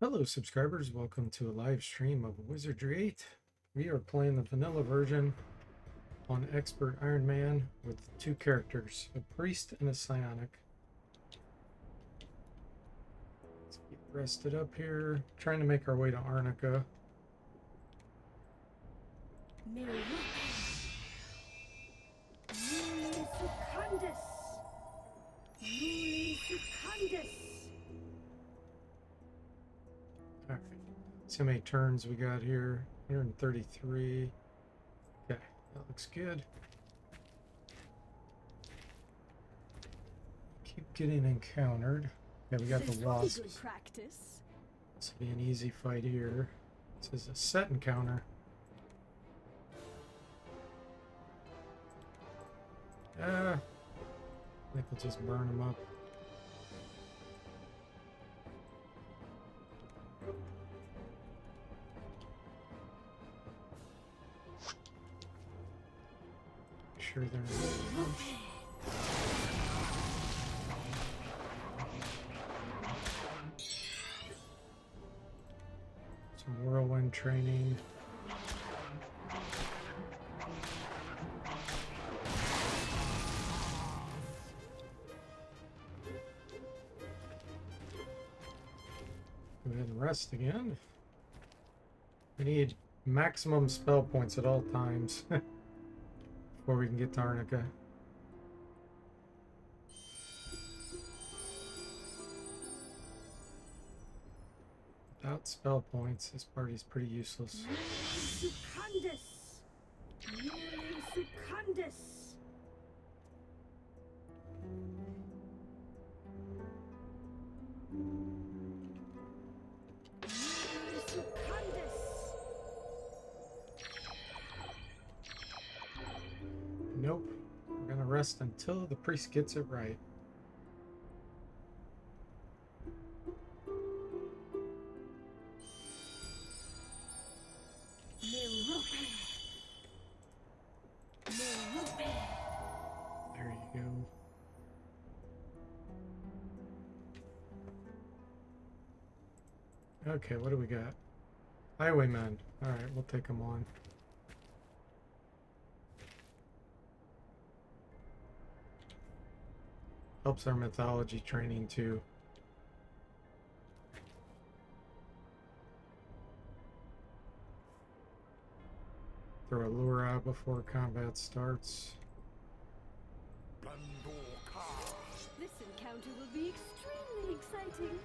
Hello subscribers, welcome to a live stream of Wizardry 8. We are playing the vanilla version on Expert Iron Man with two characters, a priest and a psionic. Let's get rested up here, trying to make our way to Arnica. Alright, see how many turns we got here. 133. Okay, that looks good. Keep getting encountered. Okay, we got the wasps. This will be an easy fight here. This is a set encounter. I think we'll just burn them up. Sure they're some whirlwind training. Go ahead and rest again. We need maximum spell points at all times before we can get to Arnica. Without spell points, this party's pretty useless. Nope. We're gonna rest until the priest gets it right. There you go. Okay, what do we got? Highwaymen. Alright, we'll take them on. Helps our mythology training too. Throw a lure out before combat starts. This encounter will be extremely exciting.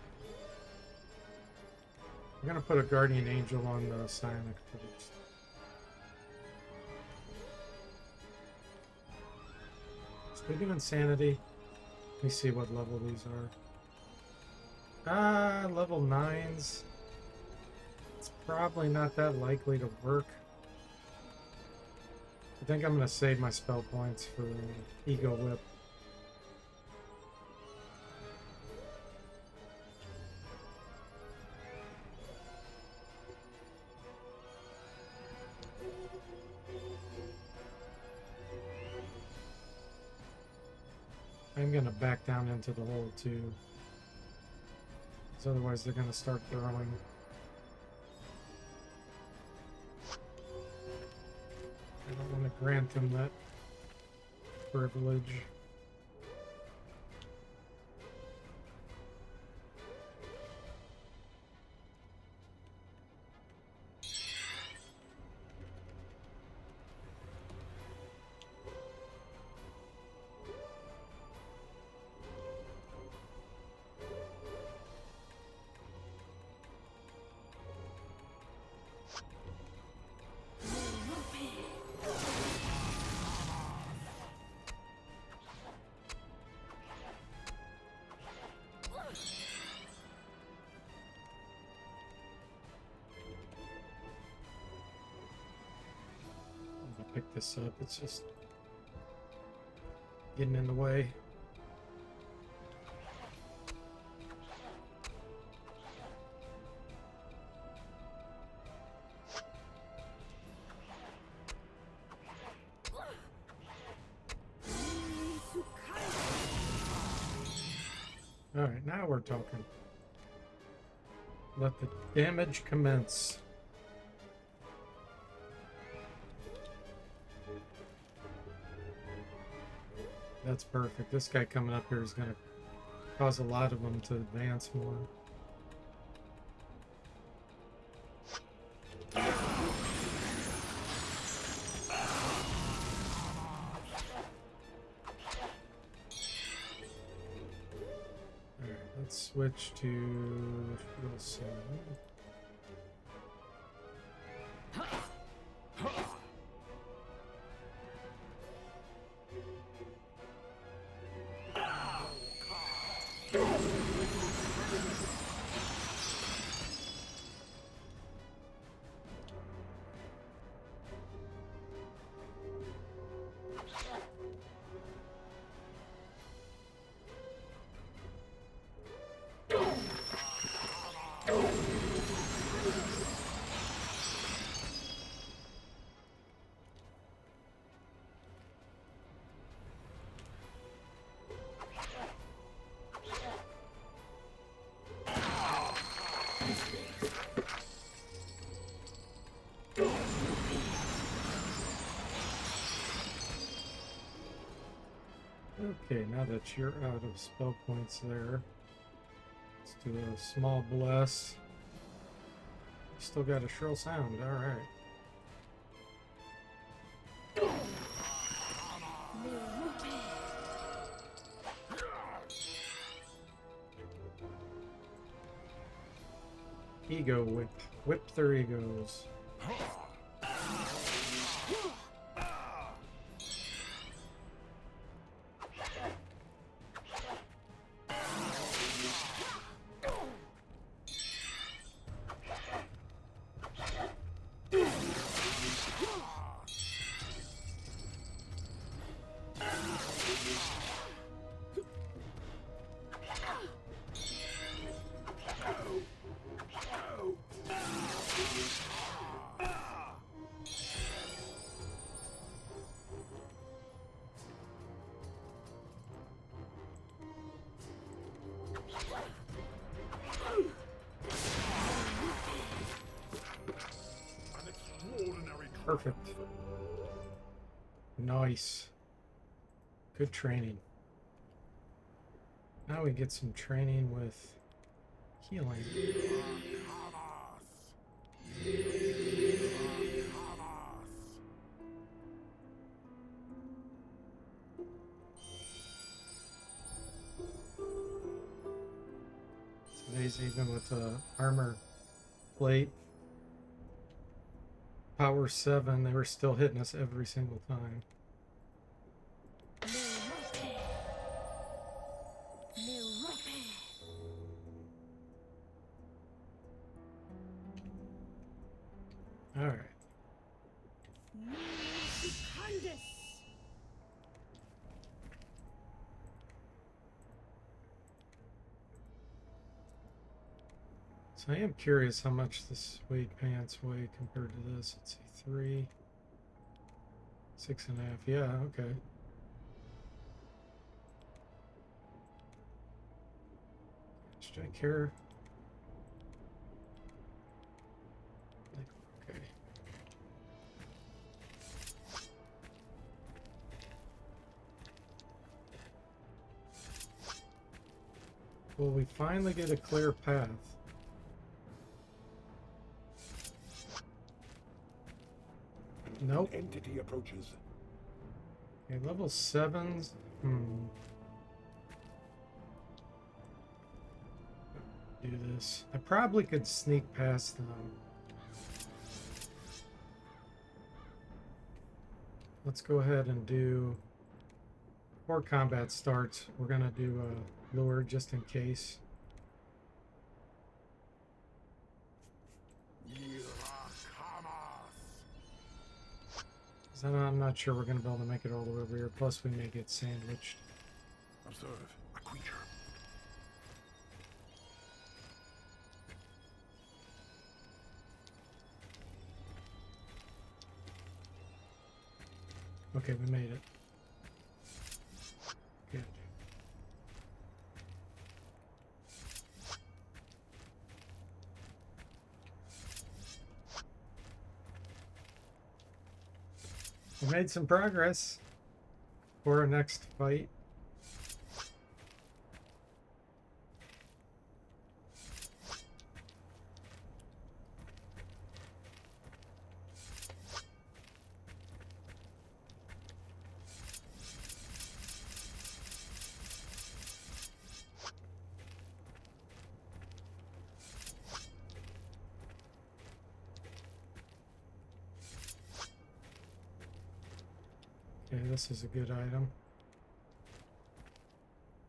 I'm gonna put a guardian angel on the psionic first. Speaking of insanity, let me see what level these are. Level 9s. It's probably not that likely to work. I think I'm gonna save my spell points for Ego Whip. I'm gonna back down into the hole too, because otherwise they're gonna start throwing. I don't want to grant them that privilege. Pick this up, it's just getting in the way. Alright, now we're talking. Let the damage commence. That's perfect. This guy coming up here is going to cause a lot of them to advance more. Alright, let's switch to Wilson. Okay, now that you're out of spell points there, let's do a small bless. Still got a shrill sound, alright. Ego whip. Whip their egos. Perfect. Nice. Good training. Now we get some training with healing. Today's even with armor plate. Power 7, they were still hitting us every single time. Alright. So I am curious how much this suede pants weigh compared to this. Let's see, 3, 6.5. Yeah, okay. Should I care? Okay. Will we finally get a clear path? Nope. Entity approaches. Okay, level 7s. Do this. I probably could sneak past them. Let's go ahead and do, before combat starts, we're gonna do a lure just in case. I'm not sure we're gonna be able to make it all the way over here. Plus, we may get sandwiched. Observe a creature. Okay, we made it. Good. We made some progress for our next fight. Okay, this is a good item.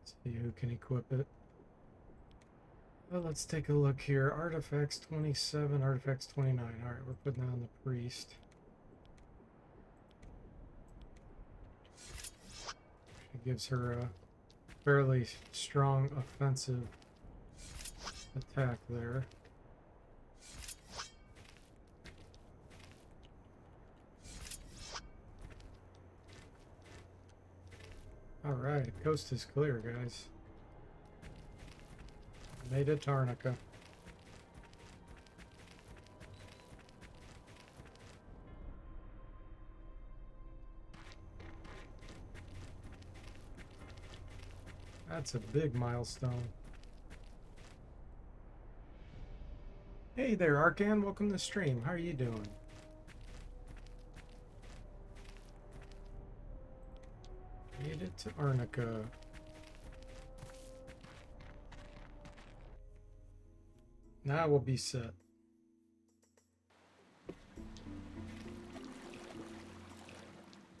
Let's see who can equip it. Well, let's take a look here. Artifacts 27, artifacts 29. Alright, we're putting that on the priest. It gives her a fairly strong offensive attack there. Alright, coast is clear, guys. Made it Tarnica. That's a big milestone. Hey there, Arcan. Welcome to the stream. How are you doing? Made it to Arnica. Now we'll be set.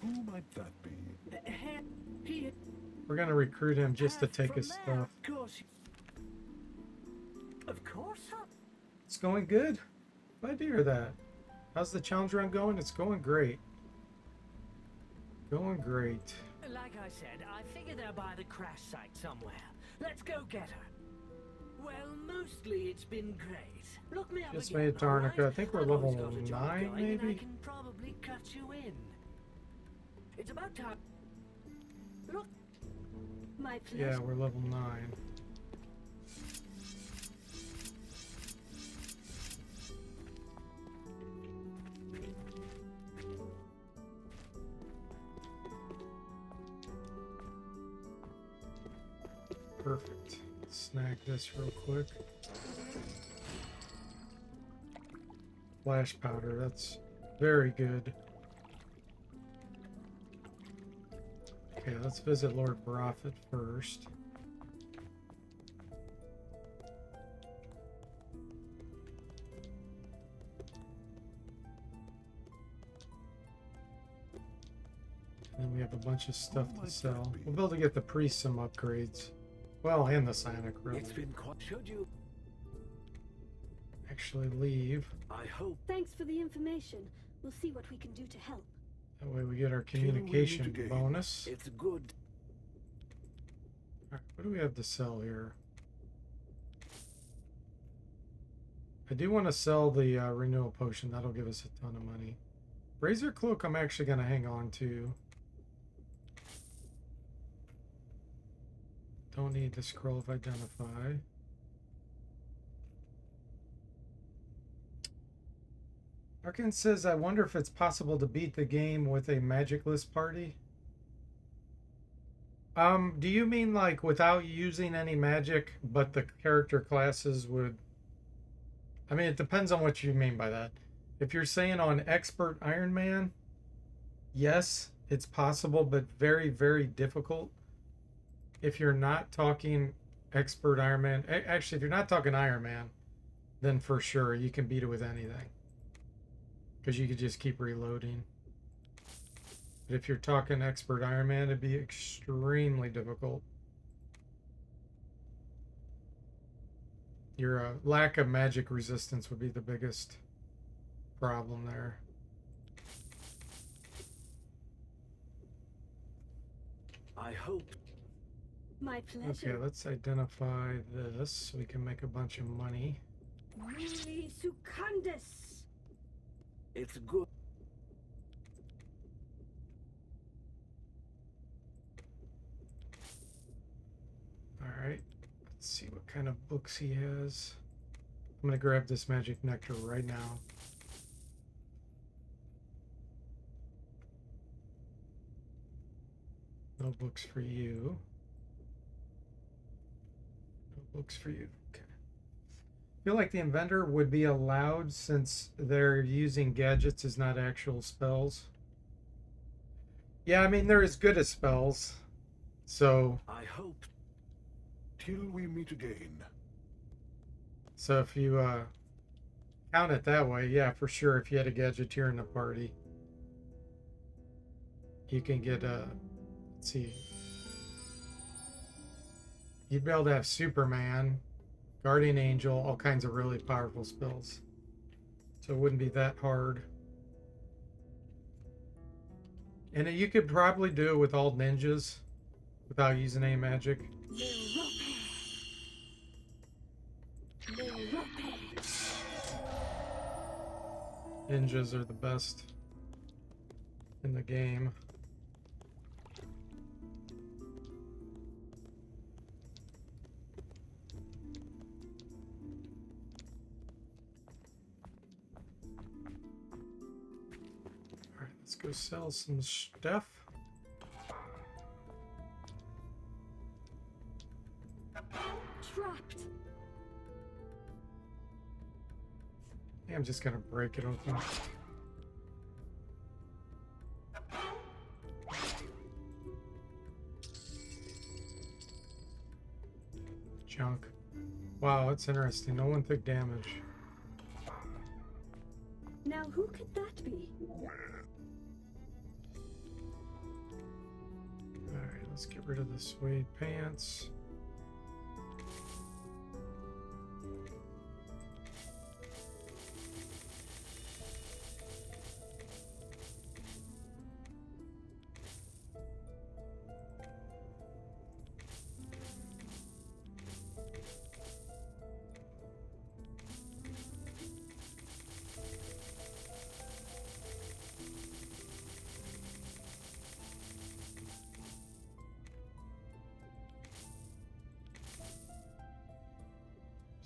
Who might that be? We're gonna recruit him just to take his stuff. Of course. It's going good. Glad to hear that. How's the challenge run going? It's going great. Going great. Like I said, I figure they're by the crash site somewhere. Let's go get her. Well, mostly it's been great. Look me up Just again, made Tarnica. alright? I think we're I've level always got a job 9, going, and I maybe? can probably cut you in. It's about time. Look, My pleasure. Yeah, we're level 9. Perfect. Snag this real quick. Flash powder, that's very good. Okay, let's visit Lord Prophet first. And then we have a bunch of stuff to sell. We'll be able to get the priest some upgrades. Well, and the Psionic Rebel. it's been quite. Should you? Actually leave. I hope. Thanks for the information. We'll see what we can do to help. That way we get our we need communication to gain? bonus. It's good. Alright, what do we have to sell here? I do want to sell the renewal potion. That'll give us a ton of money. Razor Cloak I'm actually going to hang on to. Don't need the Scroll of Identify. Arkin says, I wonder if it's possible to beat the game with a magicless party. Do you mean like without using any magic, but the character classes would... I mean, it depends on what you mean by that. If you're saying on Expert Iron Man, yes, it's possible, but very, very difficult. If you're not talking Expert Iron Man, actually, if you're not talking Iron Man, then for sure you can beat it with anything. Because you could just keep reloading. But if you're talking Expert Iron Man, it'd be extremely difficult. Your lack of magic resistance would be the biggest problem there. I hope. My pleasure. Okay, let's identify this so we can make a bunch of money. Really Secundus. It's good. Alright, let's see what kind of books he has. I'm gonna grab this magic nectar right now. No books for you. No books for you. Okay. I feel like the inventor would be allowed since they're using gadgets as not actual spells. Yeah, I mean, they're as good as spells. So, I hope. Till we meet again. so if you count it that way, yeah, for sure. If you had a gadgeteer in the party, you can get a. Let's see. You'd be able to have Superman, Guardian Angel, all kinds of really powerful spells. So it wouldn't be that hard. And you could probably do it with all ninjas without using any magic. Ninjas are the best in the game. Alright, let's go sell some stuff. Trapped. Yeah, I'm just gonna break it open. Junk. Wow, that's interesting. No one took damage. Now who could that be? Alright, let's get rid of the suede pants.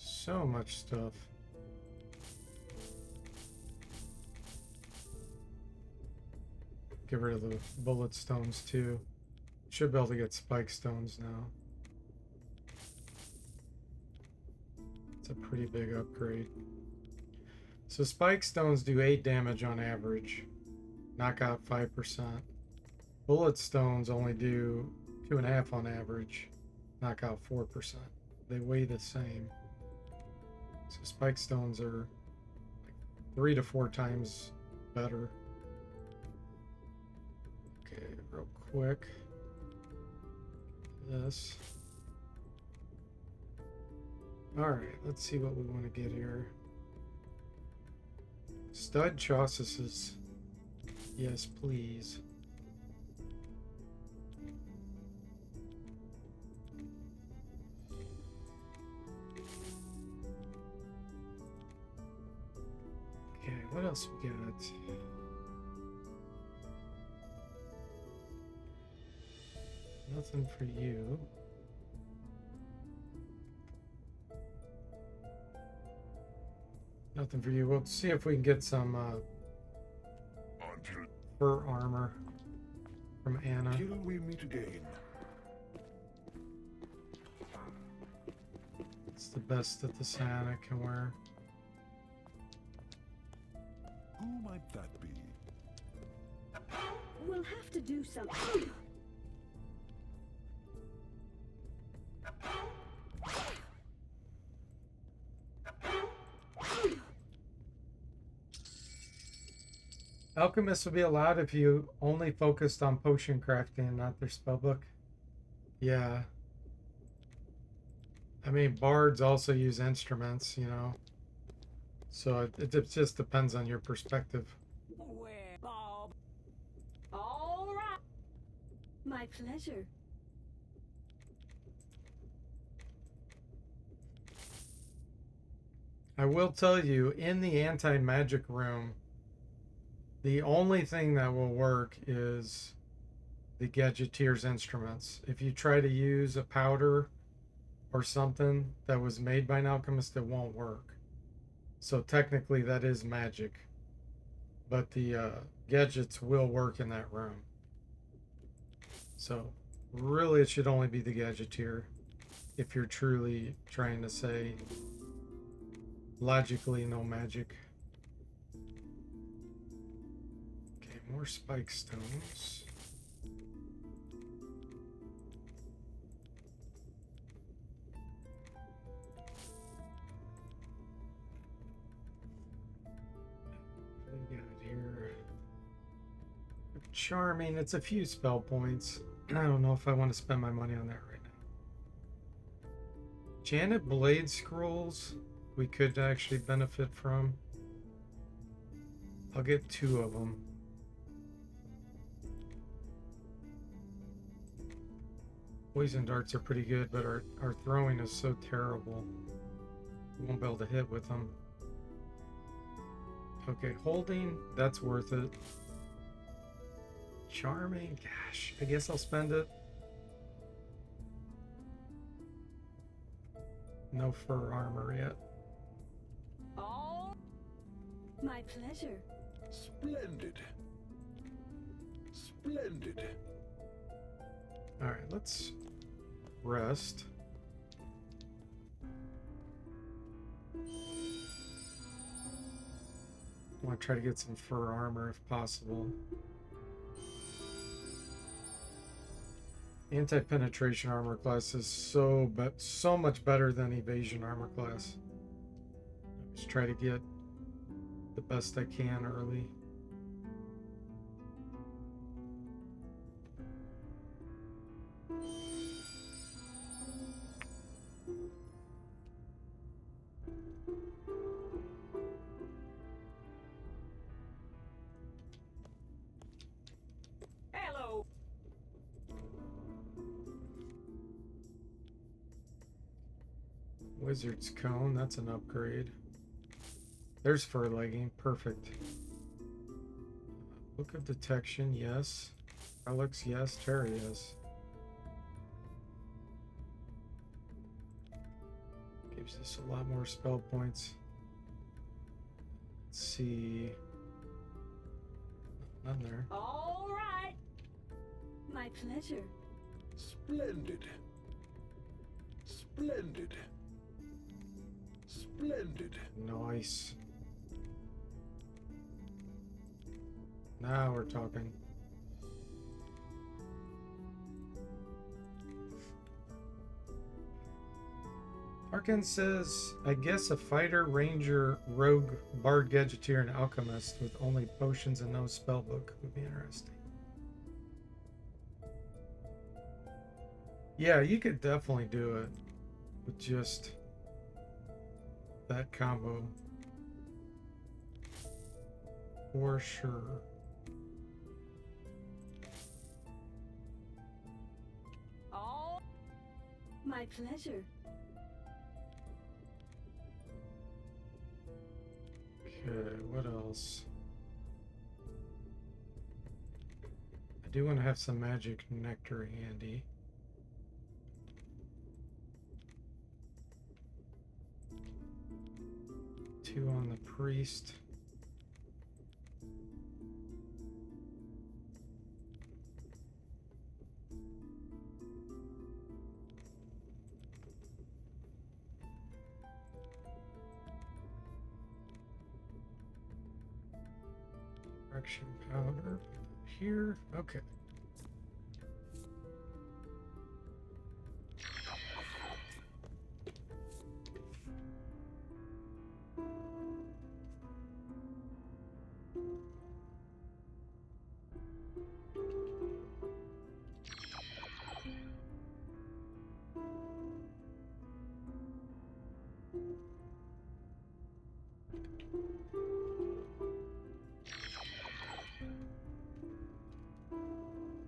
So much stuff. Get rid of the bullet stones too. Should be able to get spike stones now. It's a pretty big upgrade. So spike stones do 8 damage on average. Knock out 5%. Bullet stones only do 2.5 on average. Knock out 4%. They weigh the same. So spike stones are like 3 to 4 times better. Okay, real quick. This. Alright, let's see what we want to get here. Stud chaucises. Yes, please. Okay, what else we got? Nothing for you. Nothing for you. We'll see if we can get some fur armor from Anna. Till we meet again. It's the best that the Santa can wear. Who might that be? We'll have to do something. Alchemists will be allowed if you only focused on potion crafting and not their spellbook. Yeah. I mean, bards also use instruments, you know. So it just depends on your perspective. Where, Bob? All right. My pleasure. I will tell you, in the anti-magic room, the only thing that will work is the Gadgeteer's instruments. If you try to use a powder or something that was made by an alchemist, it won't work. So technically that is magic. But the gadgets will work in that room. So Really, it should only be the Gadgeteer if you're truly trying to say logically no magic. Okay, more spike stones. What do we got here? Charming, it's a few spell points. I don't know if I want to spend my money on that right now. Janet Blade Scrolls, we could actually benefit from. I'll get 2 of them. Poison darts are pretty good, but our throwing is so terrible. We won't be able to hit with them. Okay, holding, that's worth it. Charming, gosh, I guess I'll spend it. No fur armor yet. Oh, my pleasure. Splendid. Splendid. All right, let's rest. I want to try to get some fur armor if possible. Anti-penetration armor class is so much better than evasion armor class. Just try to get the best I can early. Hello. Wizard's Cone, that's an upgrade. There's fur legging, perfect. Book of Detection, yes. Relics, yes. Terry, yes. Gives us a lot more spell points. Let's see. None there. All right. My pleasure. Splendid. Splendid. Splendid. Nice. Now we're talking. Arkin says, I guess a fighter, ranger, rogue, bard, gadgeteer, and alchemist with only potions and no spellbook would be interesting. Yeah, you could definitely do it with just that combo. For sure. Oh, my pleasure. Okay, what else? I do want to have some magic nectar handy. Two on the priest. Correction powder here. Okay.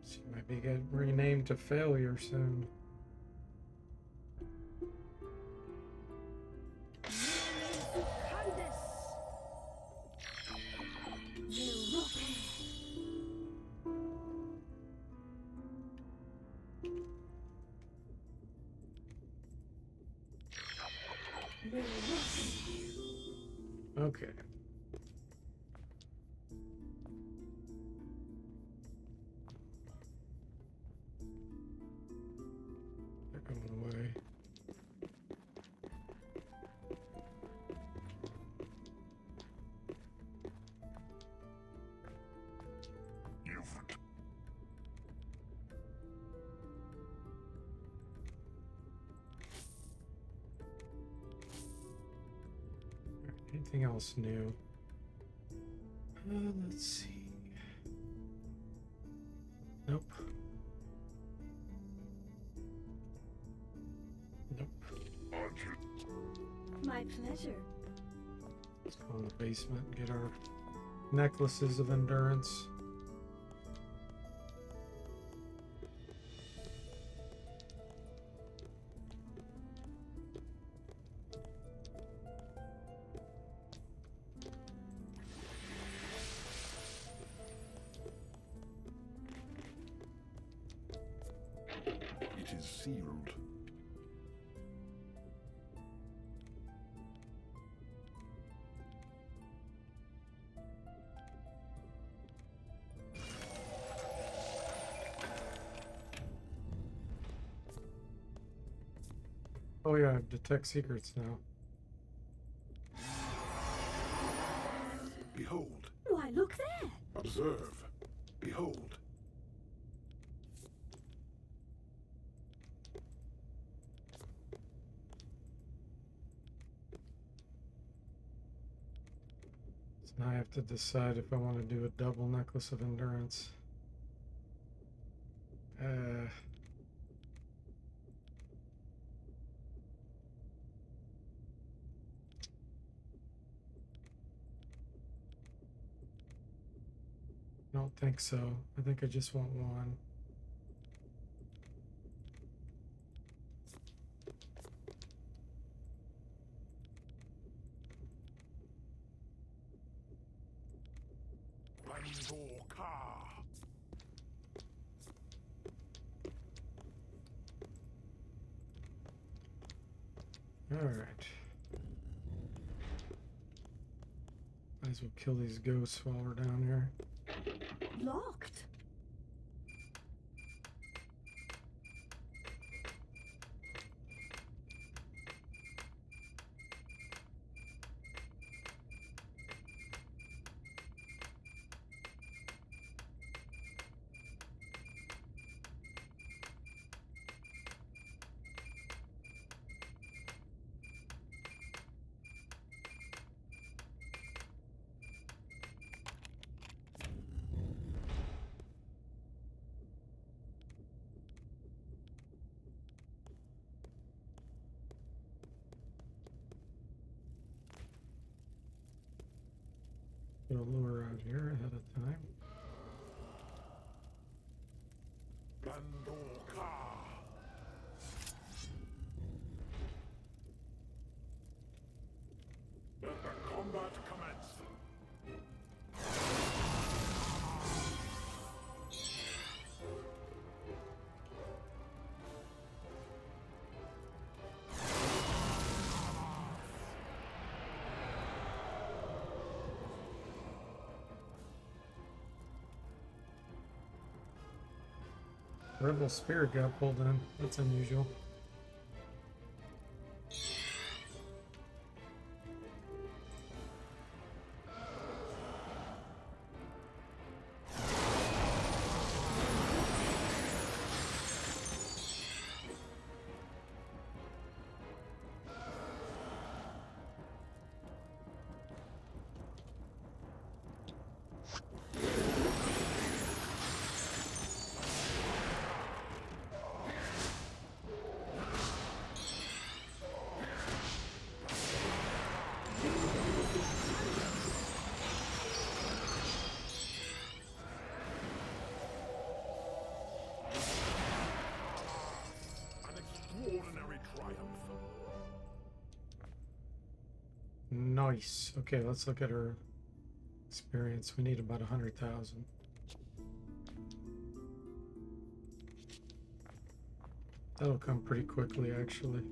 She might be getting renamed to failure soon. Okay. lived. Anything else new? Let's see. Nope. Nope. My pleasure. Let's go in the basement and get our necklaces of endurance. It is sealed. Oh yeah, I detect secrets now. Behold. Why, look there. Observe. Behold. So now I have to decide if I want to do a double necklace of endurance. I don't think so. I think I just want one. Alright. Might as well kill these ghosts while we're down here. Locked. Put a lure out here ahead of time. Let the combat commence. Rebel spirit got pulled in. That's unusual. Extraordinary triumph. Nice. Okay, let's look at her experience. We need about 100,000. That'll come pretty quickly, actually.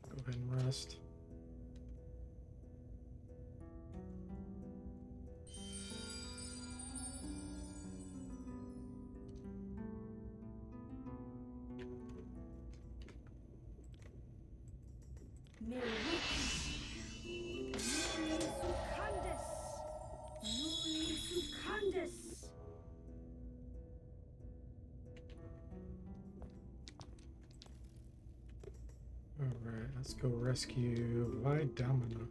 Go ahead and rest. Merry Christmas. Alright, let's go rescue Vidamina.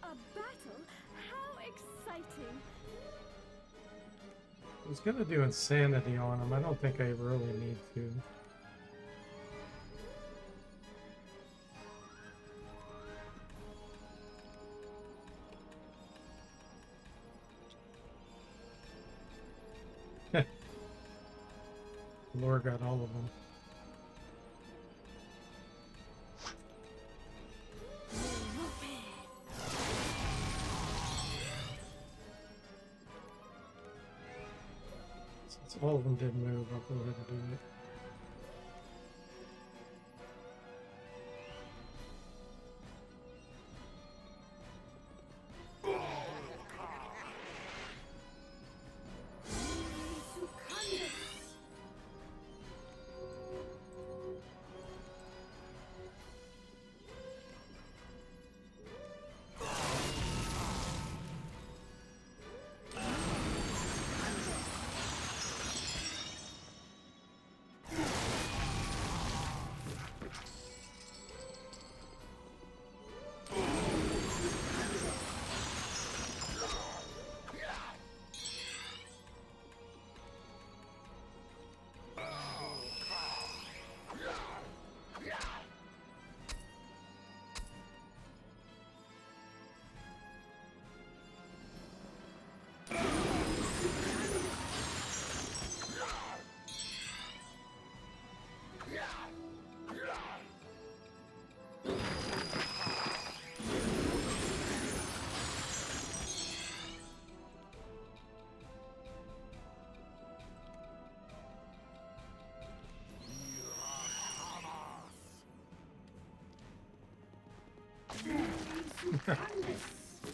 A battle? How exciting! I was gonna do insanity on him. I don't think I really need to. Lore got all of them. Since all of them did move, I'll go ahead and do it.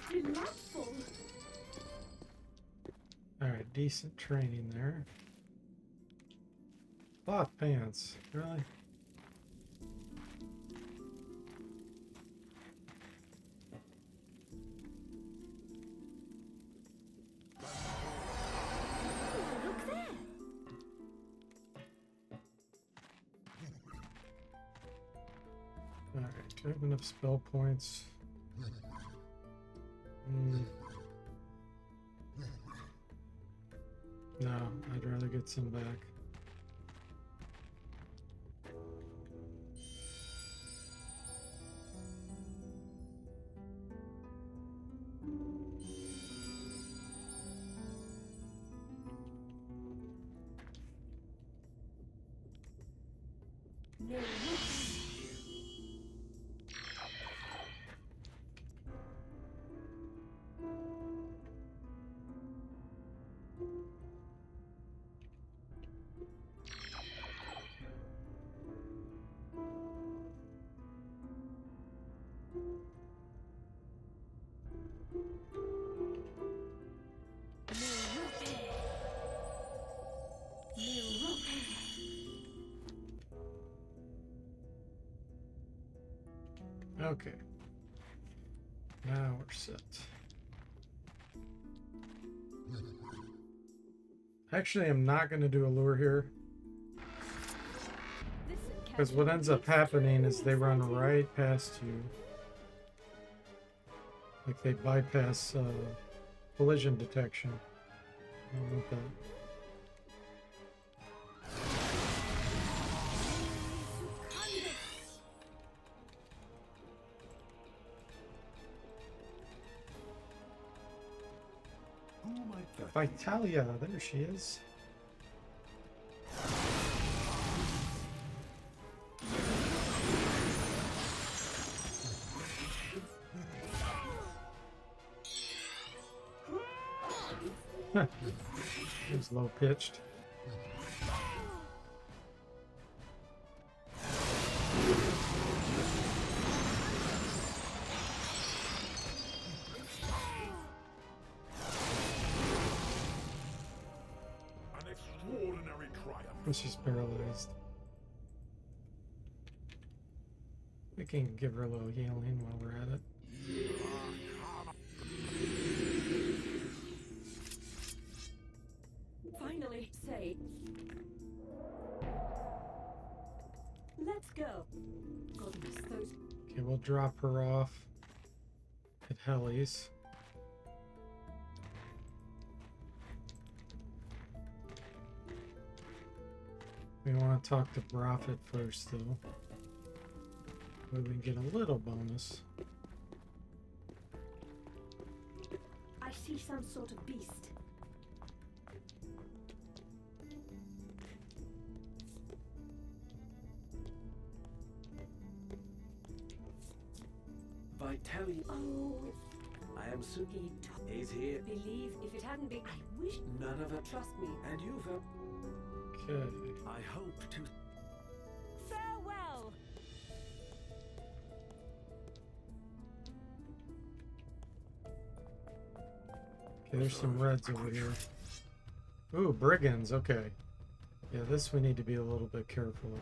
Delightful. Alright, decent training there. Cloth pants, really? Look there. Alright, do I have enough spell points? No, I'd rather get some back. No. Okay. Now we're set. Actually, I'm not going to do a lure here. Because what ends up happening is they run right past you. Like they bypass collision detection. I don't want that. Vitalia, there she is. Seems low pitched. An extraordinary triumph. She's paralyzed. We can give her a little healing while we're at it. Finally, say. Let's go. Goodness, those. Okay, we'll drop her off at Helly's. We want to talk to Prophet first, though. We can get a little bonus. I see some sort of beast. Vitelli, Oh, I am Sugi. He's here. believe if it hadn't been. I wish. None of it. Trust me. And you've. Okay. I hope to. Farewell. Okay, there's some reds over here. Ooh, brigands. Okay. Yeah, this we need to be a little bit careful of.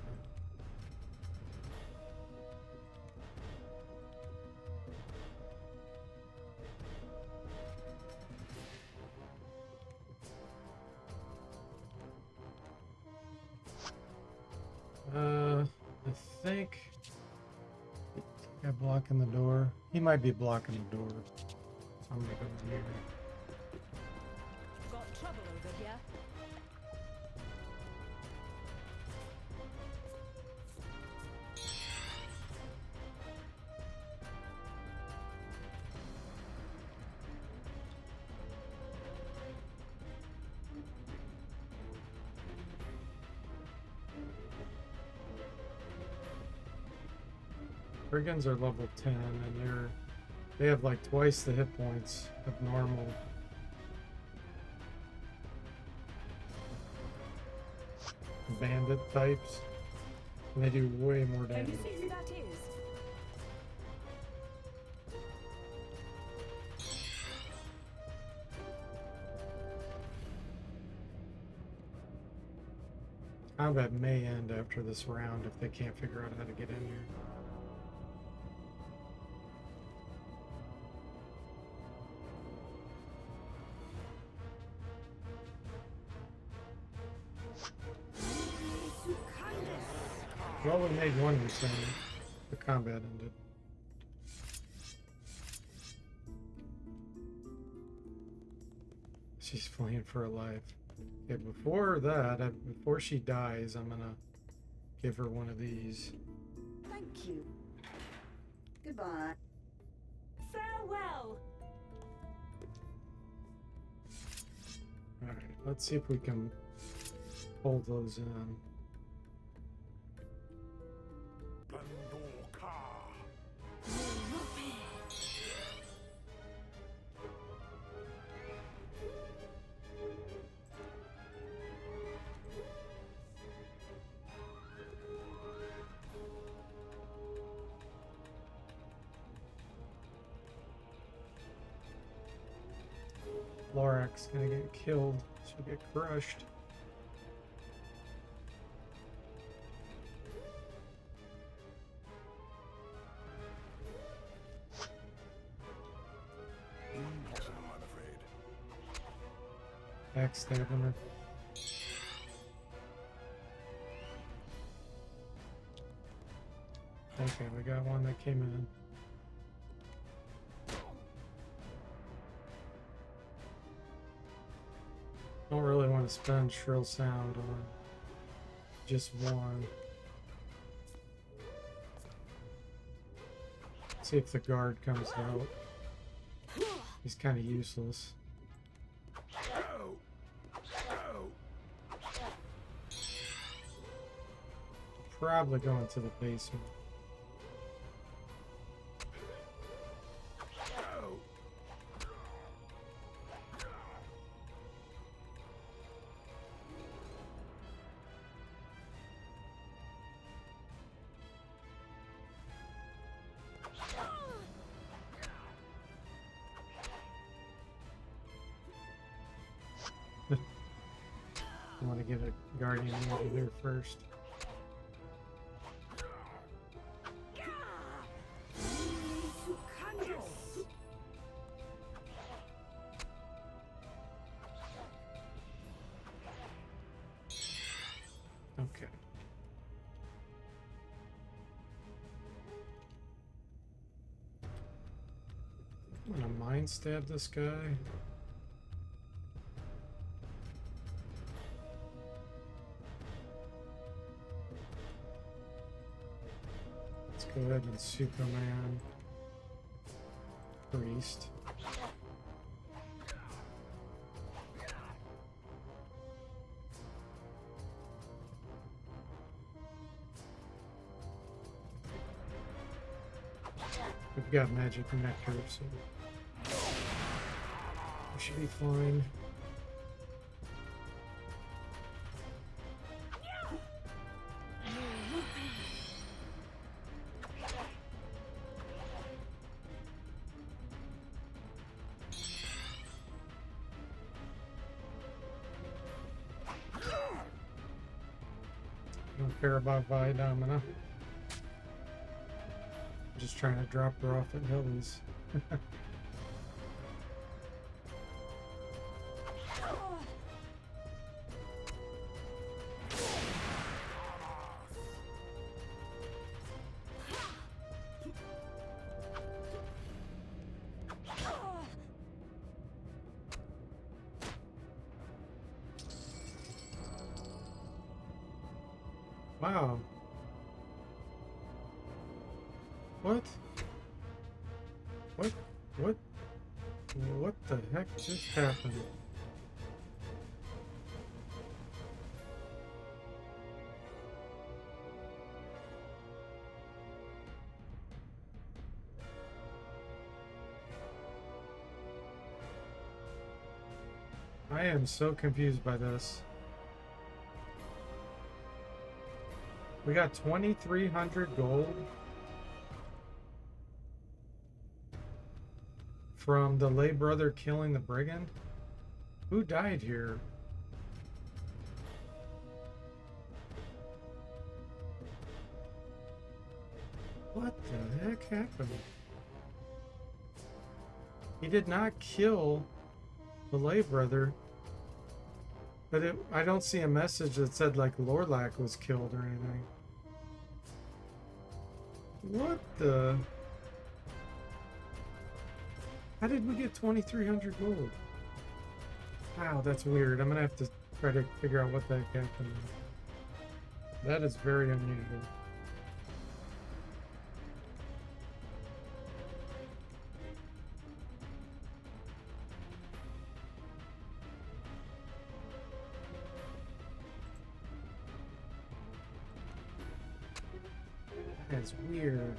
I think guy blocking the door. He might be blocking the door. So I'm gonna go in here. Got trouble over here. Brigands are level 10 and they have like twice the hit points of normal. Bandit types. And they do way more Can damage. you see who that is? Combat may end after this round if they can't figure out how to get in here. Well, we made one return. The combat ended. She's fleeing for her life. Okay, before that, before she dies, I'm gonna give her one of these. Thank you. Goodbye. Farewell. Alright, let's see if we can hold those in. Glandorka. Lorak's gonna get killed. She'll get crushed. Impossible, I'm afraid. Backstabbing her. Okay, we got one that came in. Don't really want to spend Shrill Sound on just one. See if the guard comes out. He's kind of useless. Oh! Oh! Probably going to the basement. Oh! I want to get a guardian over there first. Okay. I'm gonna mind stab this guy. Let's go ahead and Superman Priest. We've got magic nectar, so we should be fine. Don't care about Vidomina. Just trying to drop her off at Hilly's. Wow. What? What the heck just happened? I am so confused by this. We got 2,300 gold from the lay brother killing the brigand. Who died here? What the heck happened? He did not kill the lay brother, but I don't see a message that said like Lorlac was killed or anything. What the? How did we get 2,300 gold? Wow, that's weird. I'm gonna have to try to figure out what the heck happened. That is very unusual. That's weird.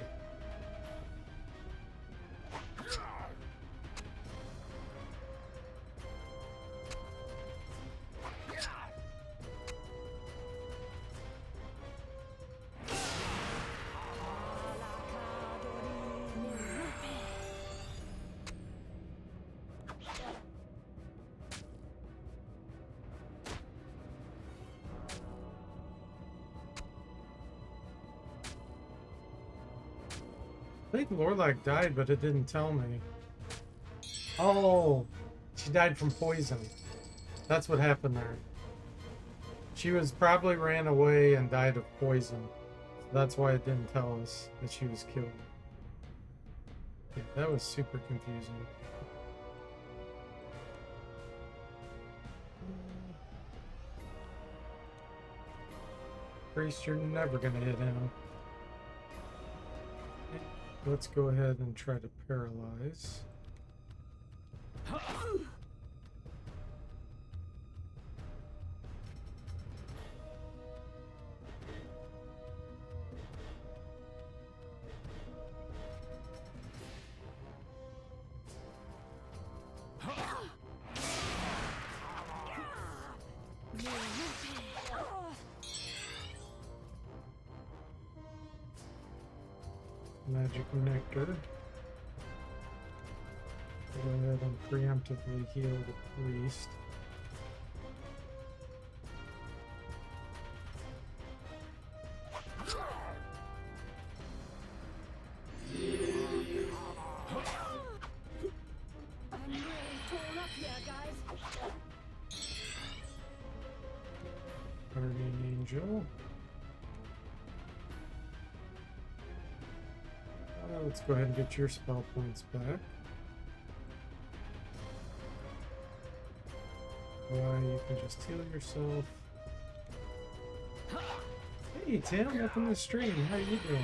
I think Lorlac died, but it didn't tell me. Oh, she died from poison. That's what happened there. She was probably ran away and died of poison. So that's why it didn't tell us that she was killed. Yeah, that was super confusing. Priest, you're never gonna hit him. Let's go ahead and try to paralyze. Magic nectar. Go ahead and preemptively heal the priest. Guardian Angel. Let's go ahead and get your spell points back. You can just heal yourself. Hey Tim, welcome to the stream. How you doing?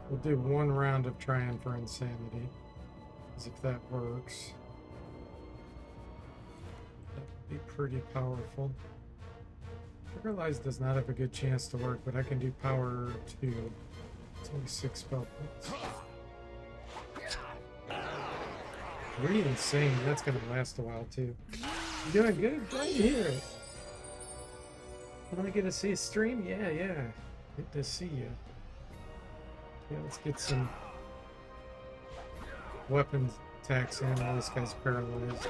We'll do one round of trying for insanity, as if that works. That would be pretty powerful. Paralyze does not have a good chance to work, but I can do power 2. It's only 6 spell points. Really insane. That's gonna last a while too. You doing good? Glad to hear it. Want to get to see a stream? Yeah. Good to see you. Yeah, let's get some weapons attacks in while this guy's paralyzed.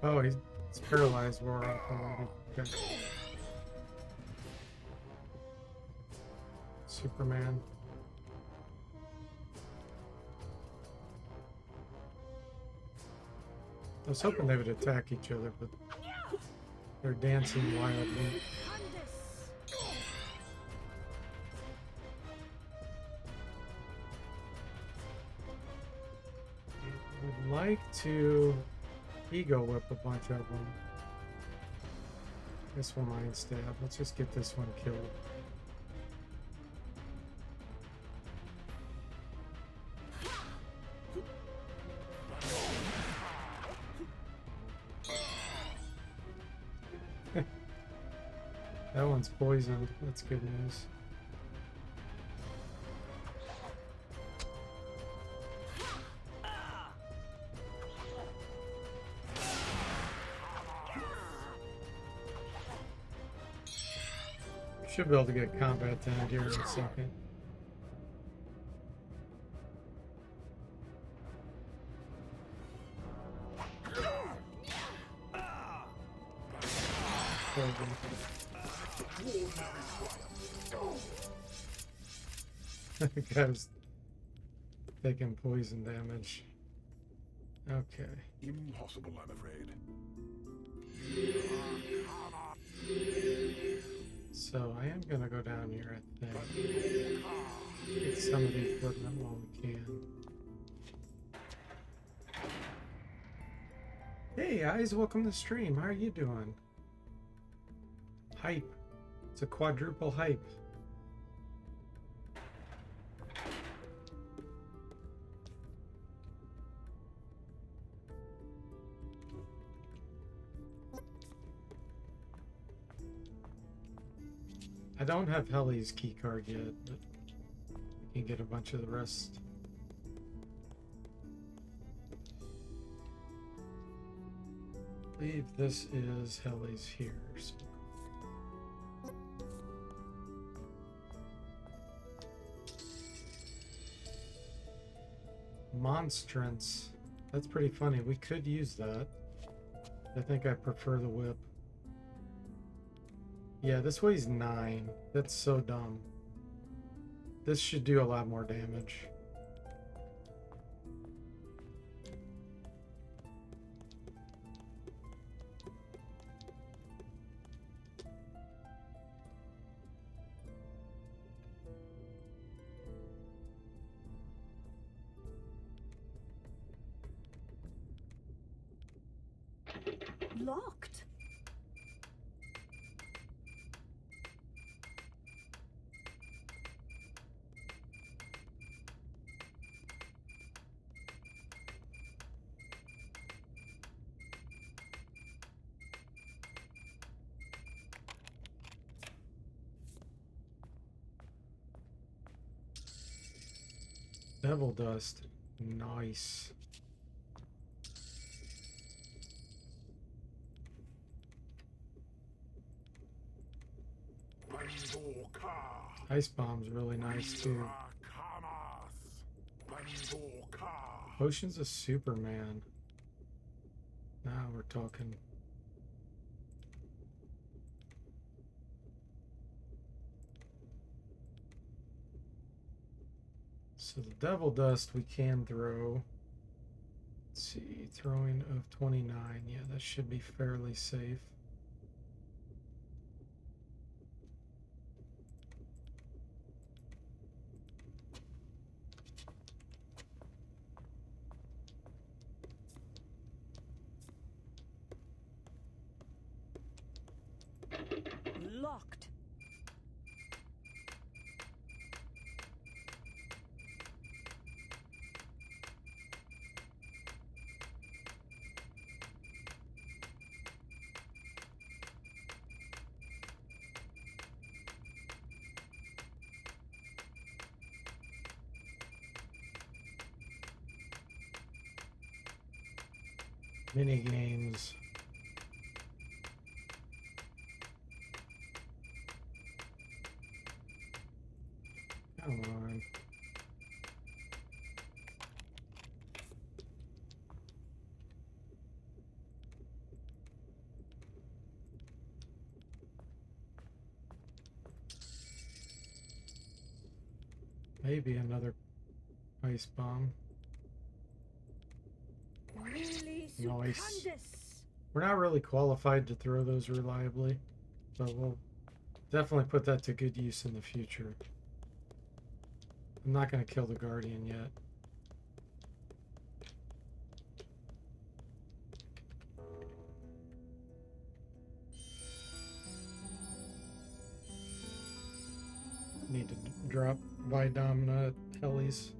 Oh, he's paralyzed. We're off already. Okay. Superman. I was hoping they would attack each other, but they're dancing wildly. I'd like to ego whip a bunch of them. This one mind stab. Let's just get this one killed. That one's poisoned. That's good news. Should be able to get combat to end here in a second. The guy's taking poison damage. Okay. Impossible, I'm afraid. So I am gonna go down here, I think. Get some of the equipment while we can. Hey guys, welcome to the stream. How are you doing? Hype. It's a quadruple hype. I don't have Helly's keycard yet, but I can get a bunch of the rest. I believe this is Helly's here. So. Monstrance. That's pretty funny. We could use that. I think I prefer the whip. Yeah, this weighs 9. That's so dumb. This should do a lot more damage. Locked. Devil dust. Nice. Ice bomb's really nice too. Potions of Superman. Now we're talking. So the Devil Dust we can throw. Let's see, throwing of 29. Yeah, that should be fairly safe. Locked. Mini games. Come on. Maybe another ice bomb. Really Nice. stupendous. We're not really qualified to throw those reliably, but we'll definitely put that to good use in the future. I'm not going to kill the Guardian yet. Need to drop Vidomina Hellies.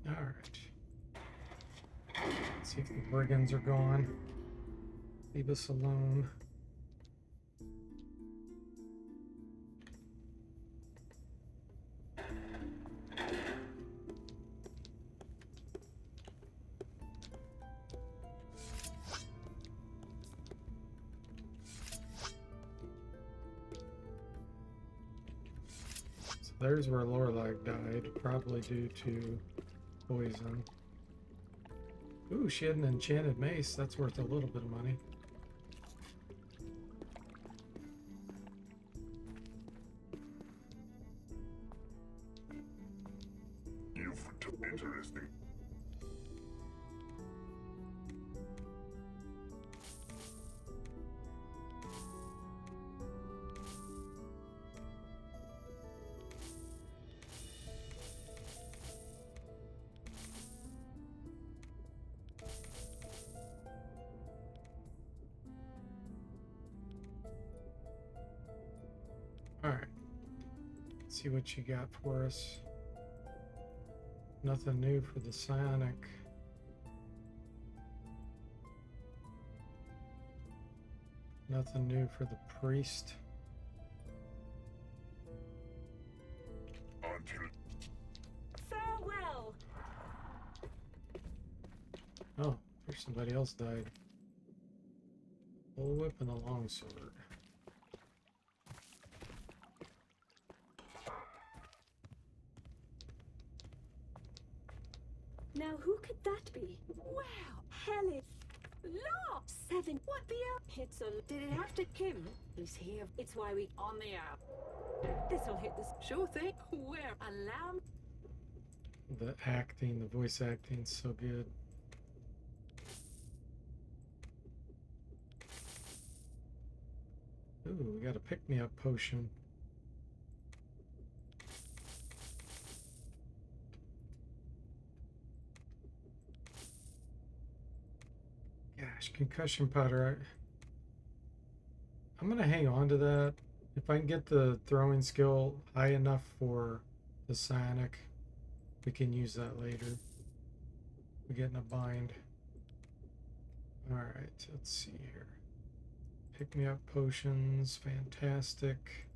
Alright. See if the brigands are gone. Leave us alone. So there's where Lorelai died, probably due to poison. Ooh, she had an enchanted mace. That's worth a little bit of money. You've interesting. Alright. Let's see what you got for us. Nothing new for the psionic. Nothing new for the priest. Until Farewell. Oh, there's somebody else died. Bullwhip and a longsword. Now who could that be? Wow, hell is... Law! 7. What the hell? It's a. Did it have to Kim? He's here. It's why we on the app. This'll hit this. Sure thing. Where? Alarm. The acting, the voice acting's so good. Ooh, we got a pick-me-up potion. Gosh, concussion powder. I'm gonna hang on to that. If I can get the throwing skill high enough for the psionic, we can use that later. We get in a bind. Alright, let's see here. Pick me up potions, fantastic.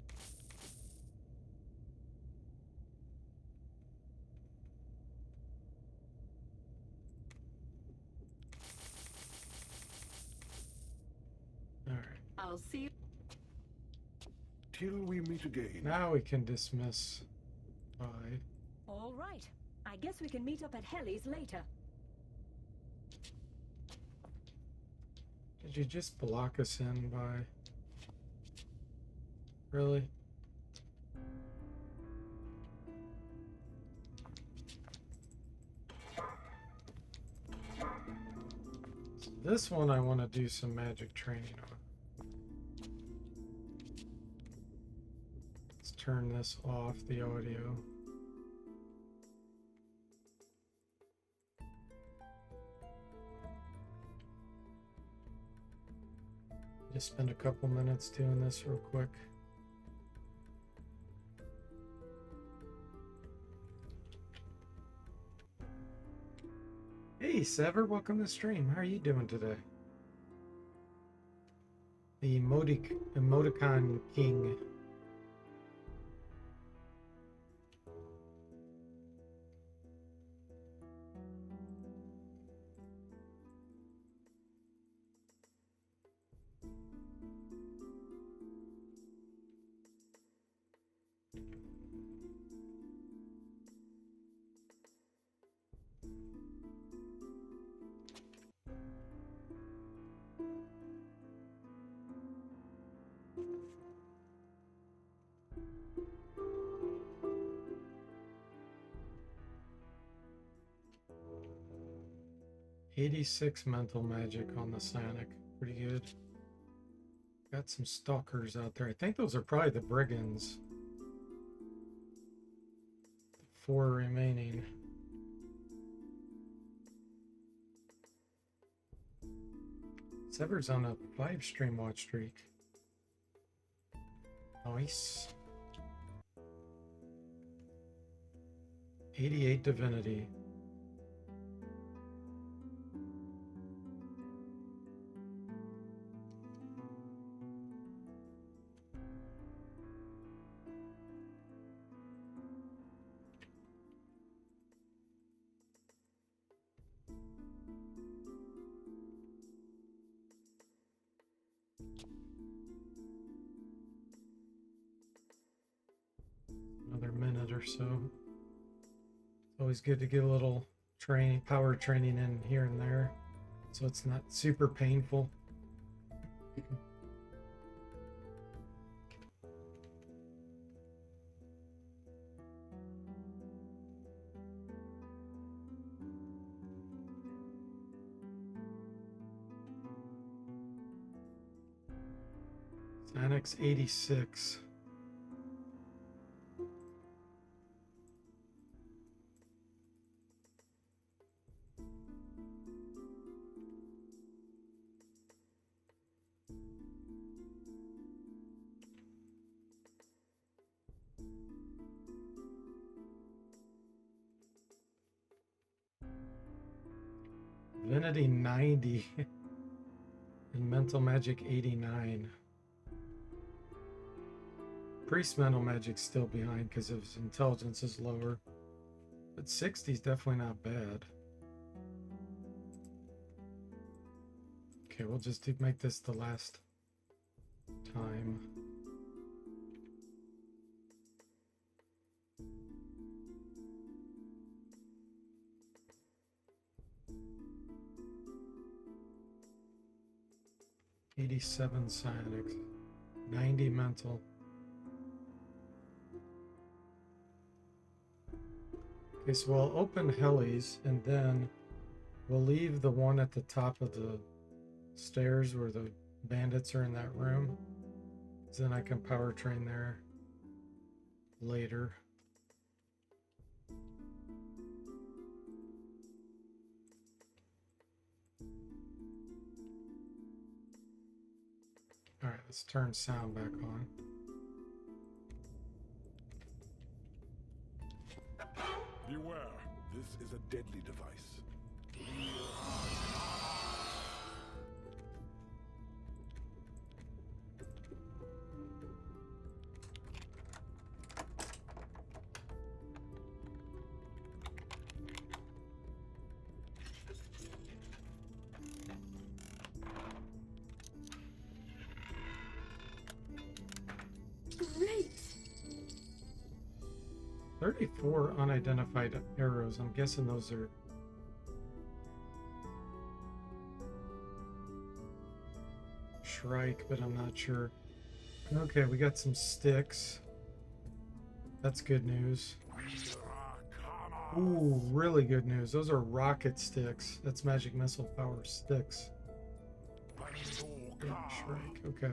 All right. I'll see you. Till we meet again. Now we can dismiss by. All right. I guess we can meet up at Helly's later. Did you just block us in by? Really? So this one I want to do some magic training on. Let's turn this off, the audio. Just spend a couple minutes doing this real quick. Hey Sever, welcome to the stream. How are you doing today? The emoticon king. $86 mental magic on the Sonic. Pretty good. Got some stalkers out there. I think those are probably the brigands. The 4 remaining. Sever's on a 5 stream watch streak. Nice. 88 divinity. Another minute or so. It's always good to get a little power training in here and there, so it's not super painful. Annex 86. Divinity 90 and Mental Magic 89. Priest Mental Magic's still behind because his intelligence is lower, but 60 is definitely not bad. Okay, we'll just make this the last time. $87 psionic, 90 mental. Okay, so we'll open Helly's and then we'll leave the one at the top of the stairs where the bandits are in that room. Then I can power train there later. Alright, let's turn sound back on. Beware, this is a deadly device. 34 unidentified arrows. I'm guessing those are Shrike, but I'm not sure. Okay, we got some sticks. That's good news. Ooh, really good news. Those are rocket sticks. That's magic missile power sticks. Yeah, Shrike. Okay.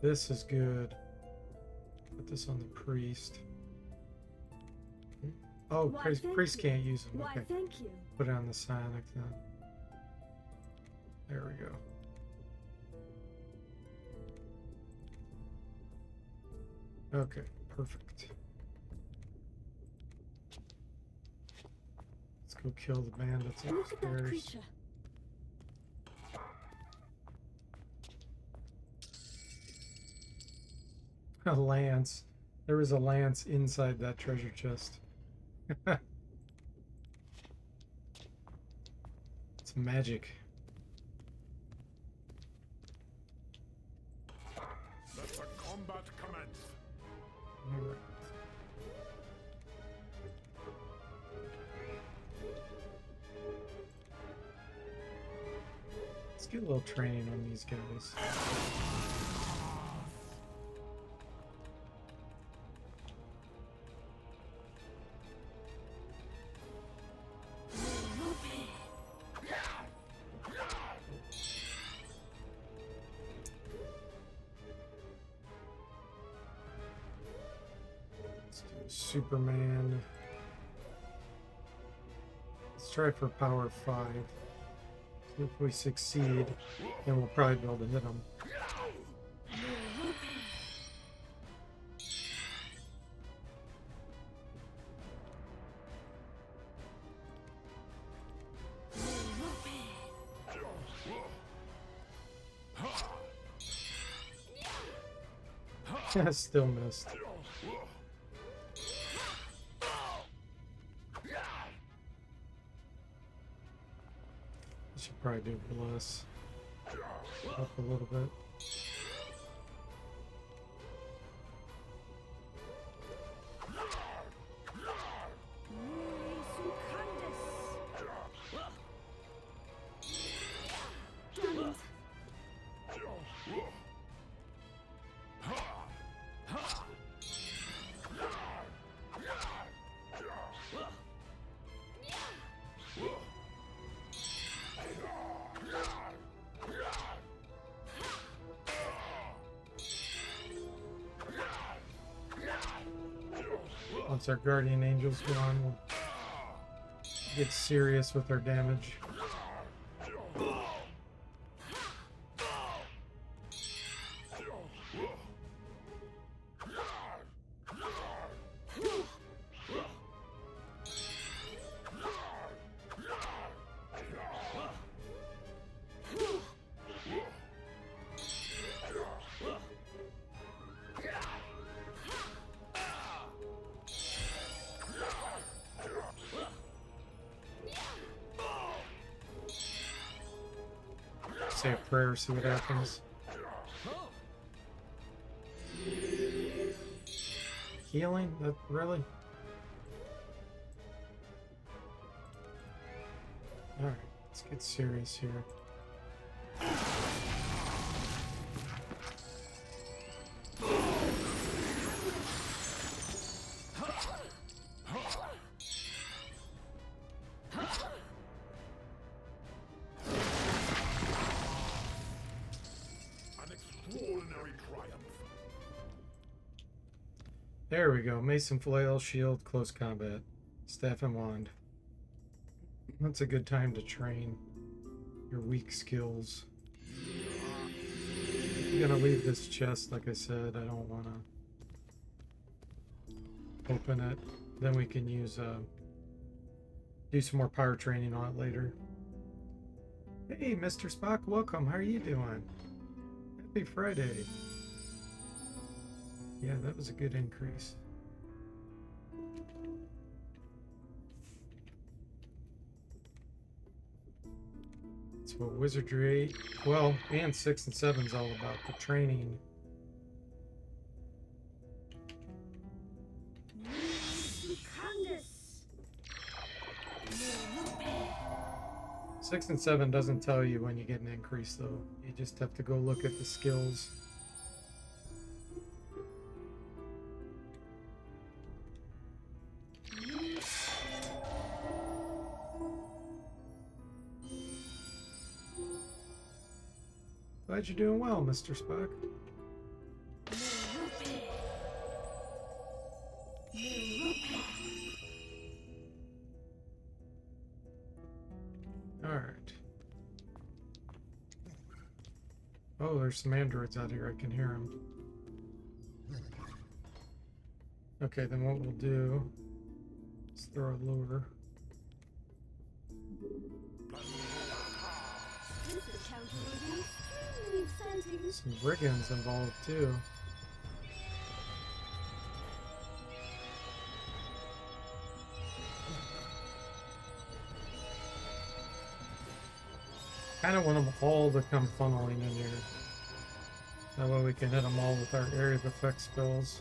This is good. Put this on the priest. Oh, Why, priest thank you. can't use them. Why, Okay. thank you. Put it on the Sonic then. There we go. Okay, perfect. Let's go kill the bandits Look at that upstairs. creature. A lance. There was a lance inside that treasure chest. It's magic. Let the combat commence. All right. Let's get a little training on these guys. Let's do Superman. Let's try for power 5. If we succeed, then we'll probably be able to hit them. Still missed. I should probably do Bless. Up a little bit. Once our guardian angel's gone, we'll get serious with our damage. Say a prayer, see what happens. Healing? That really? Alright, let's get serious here. There we go. Mason Flail, Shield, Close Combat, Staff and Wand. That's a good time to train your weak skills. I'm gonna leave this chest, like I said. I don't want to open it. Then we can use do some more power training on it later. Hey, Mr. Spock, welcome. How are you doing? Happy Friday. Yeah, that was a good increase. That's what Wizardry 8, well, and 6 and 7 is all about, the training. 6 and 7 doesn't tell you when you get an increase, though. You just have to go look at the skills. Glad you're doing well, Mr. Spock. Alright. Oh, there's some androids out here. I can hear them. Okay, then what we'll do is throw a lure. Some brigands involved too. Kind of want them all to come funneling in here. That way we can hit them all with our area of effect spells.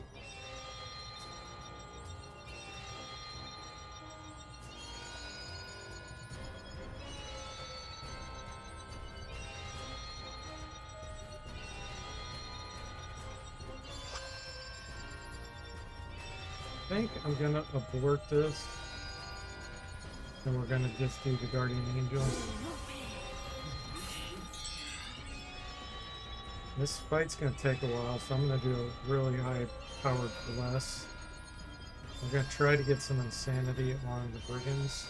I think I'm gonna abort this, and we're gonna just do the Guardian Angel. This fight's gonna take a while, so I'm gonna do a really high-powered bless. I'm gonna try to get some insanity on the brigands.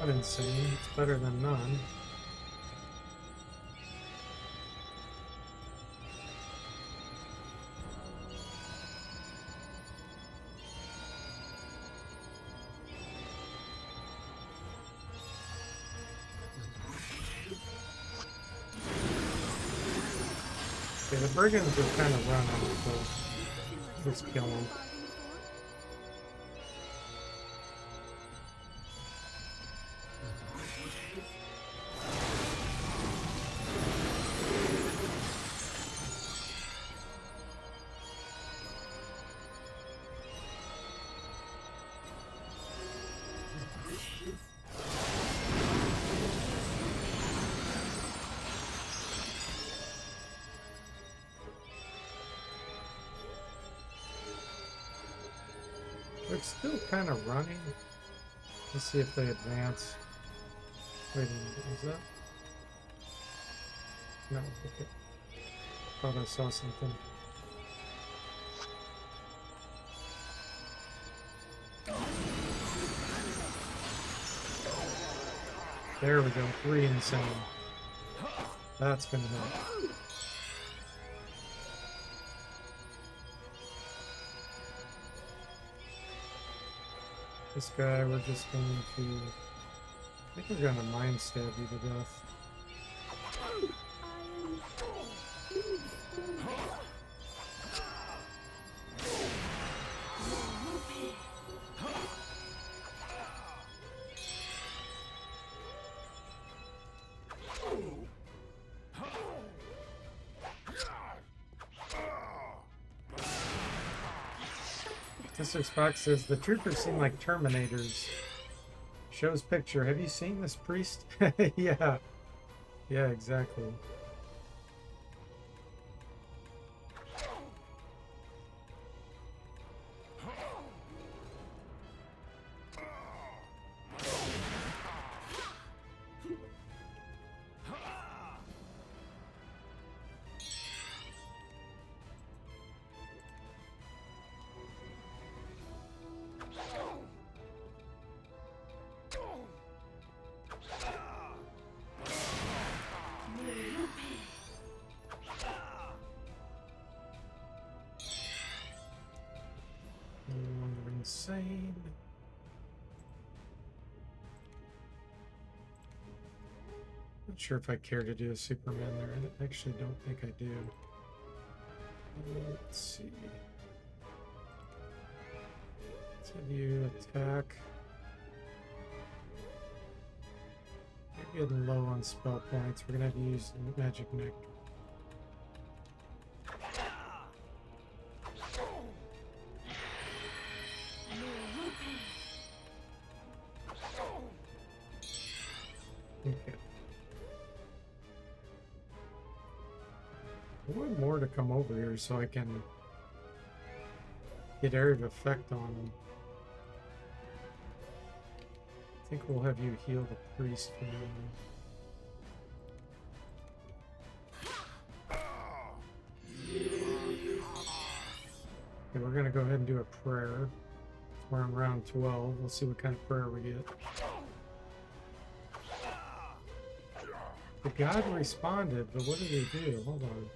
One insane. It's better than none. Okay, the brigands are kind of running, so let's kill them. They're still kind of running. Let's see if they advance. Wait a minute, is that? No, okay. Thought I saw something. There we go, 3 insane. That's gonna hit. This guy, we're just going to... I think we're gonna mind stab you to death. Mr. Spock says, the troopers seem like Terminators. Shows picture. Have you seen this priest? Yeah. Yeah, exactly. Insane. Not sure if I care to do a Superman there. I actually don't think I do. Let's see. Let's have you attack. You're getting low on spell points. We're gonna have to use magic nectar. Okay. I want more to come over here so I can get area of effect on them. I think we'll have you heal the priest for now. Okay, we're gonna go ahead and do a prayer. We're on round 12. We'll see what kind of prayer we get. The god responded, but what did he do? Hold on.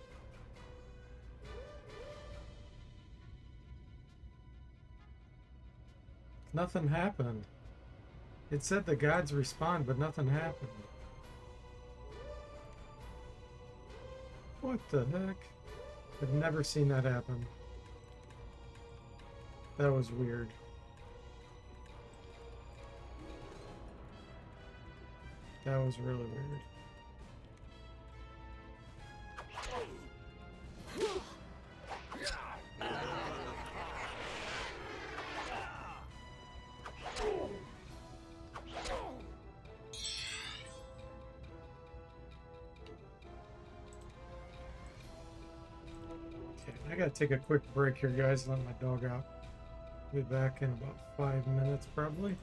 Nothing happened. It said the gods respond, but nothing happened. What the heck? I've never seen that happen. That was weird. That was really weird. I gotta take a quick break here, guys. Let my dog out. Be back in about 5 minutes, probably.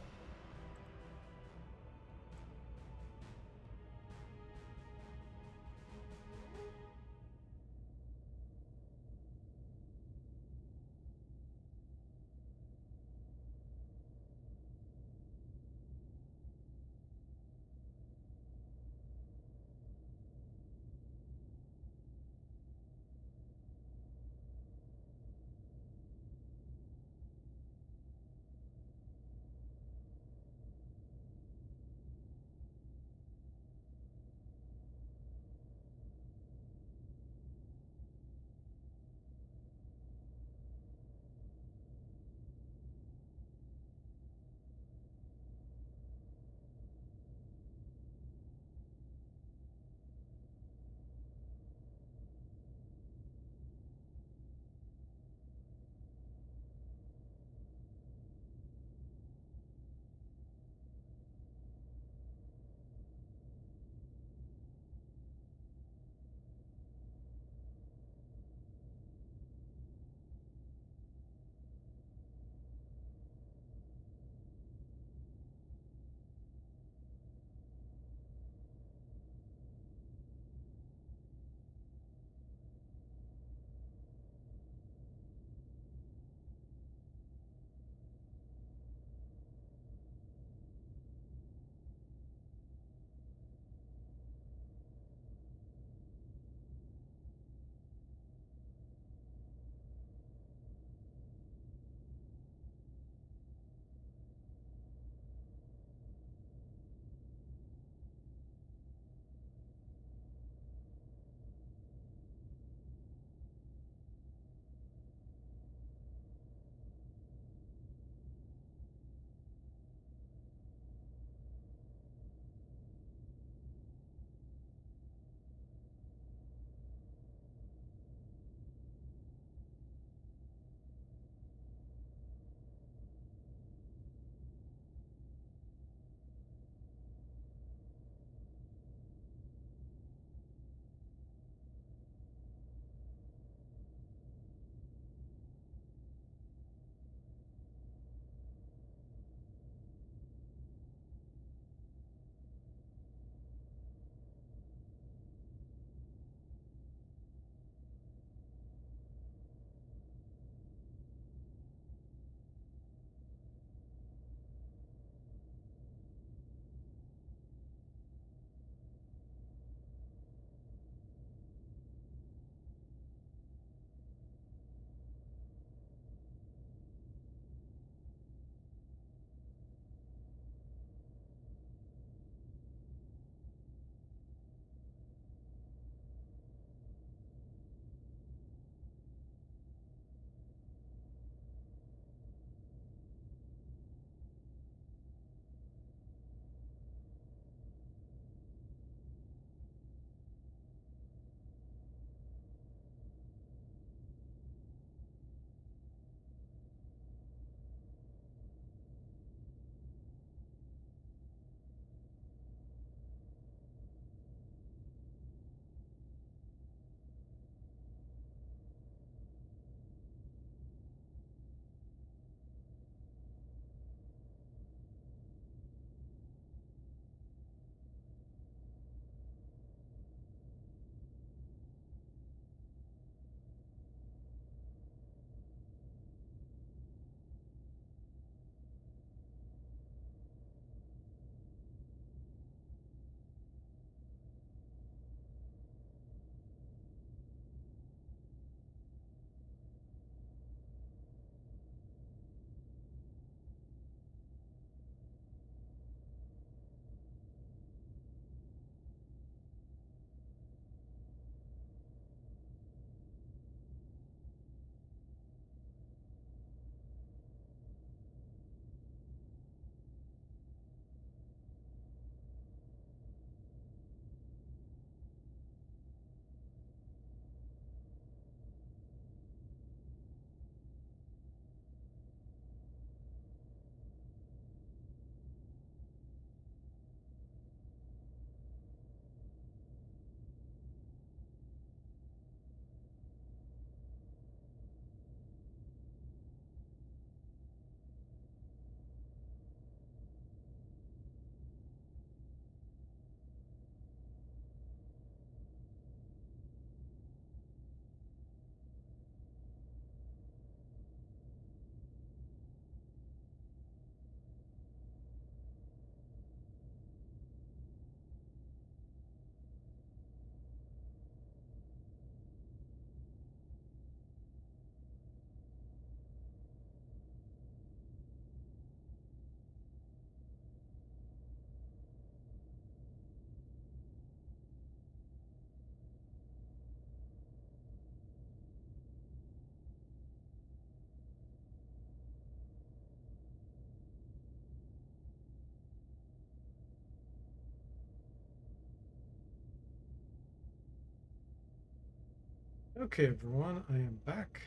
Okay, everyone, I am back.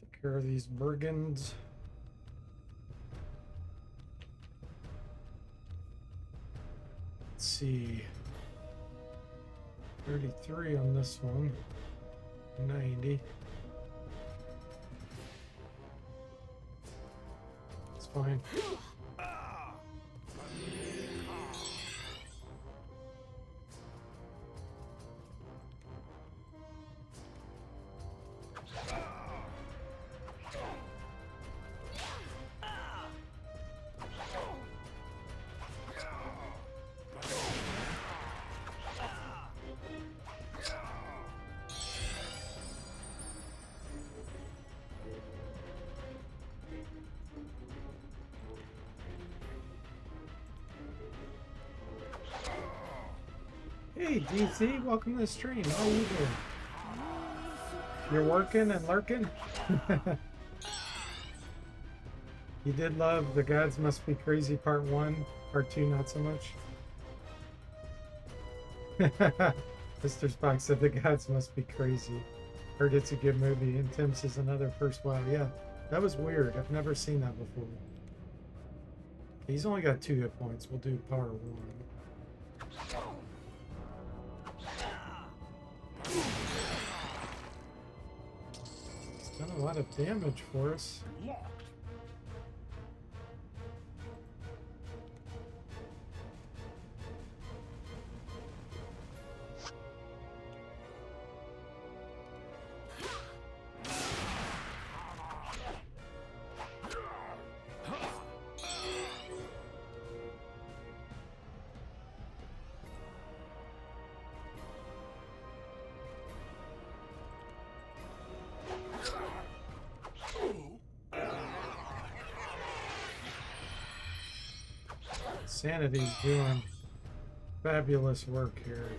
Take care of these brigands. Let's see. 33 on this one. 90. It's fine. Hey DC, welcome to the stream. How are you doing? You're working and lurking? You did love The Gods Must Be Crazy Part 1, Part 2 not so much? Mr. Spock said The Gods Must Be Crazy. Heard it's a good movie, and Tim says another first wow. Yeah, that was weird. I've never seen that before. He's only got 2 hit points. We'll do Power 1. It's done a lot of damage for us. Sanity's doing fabulous work here.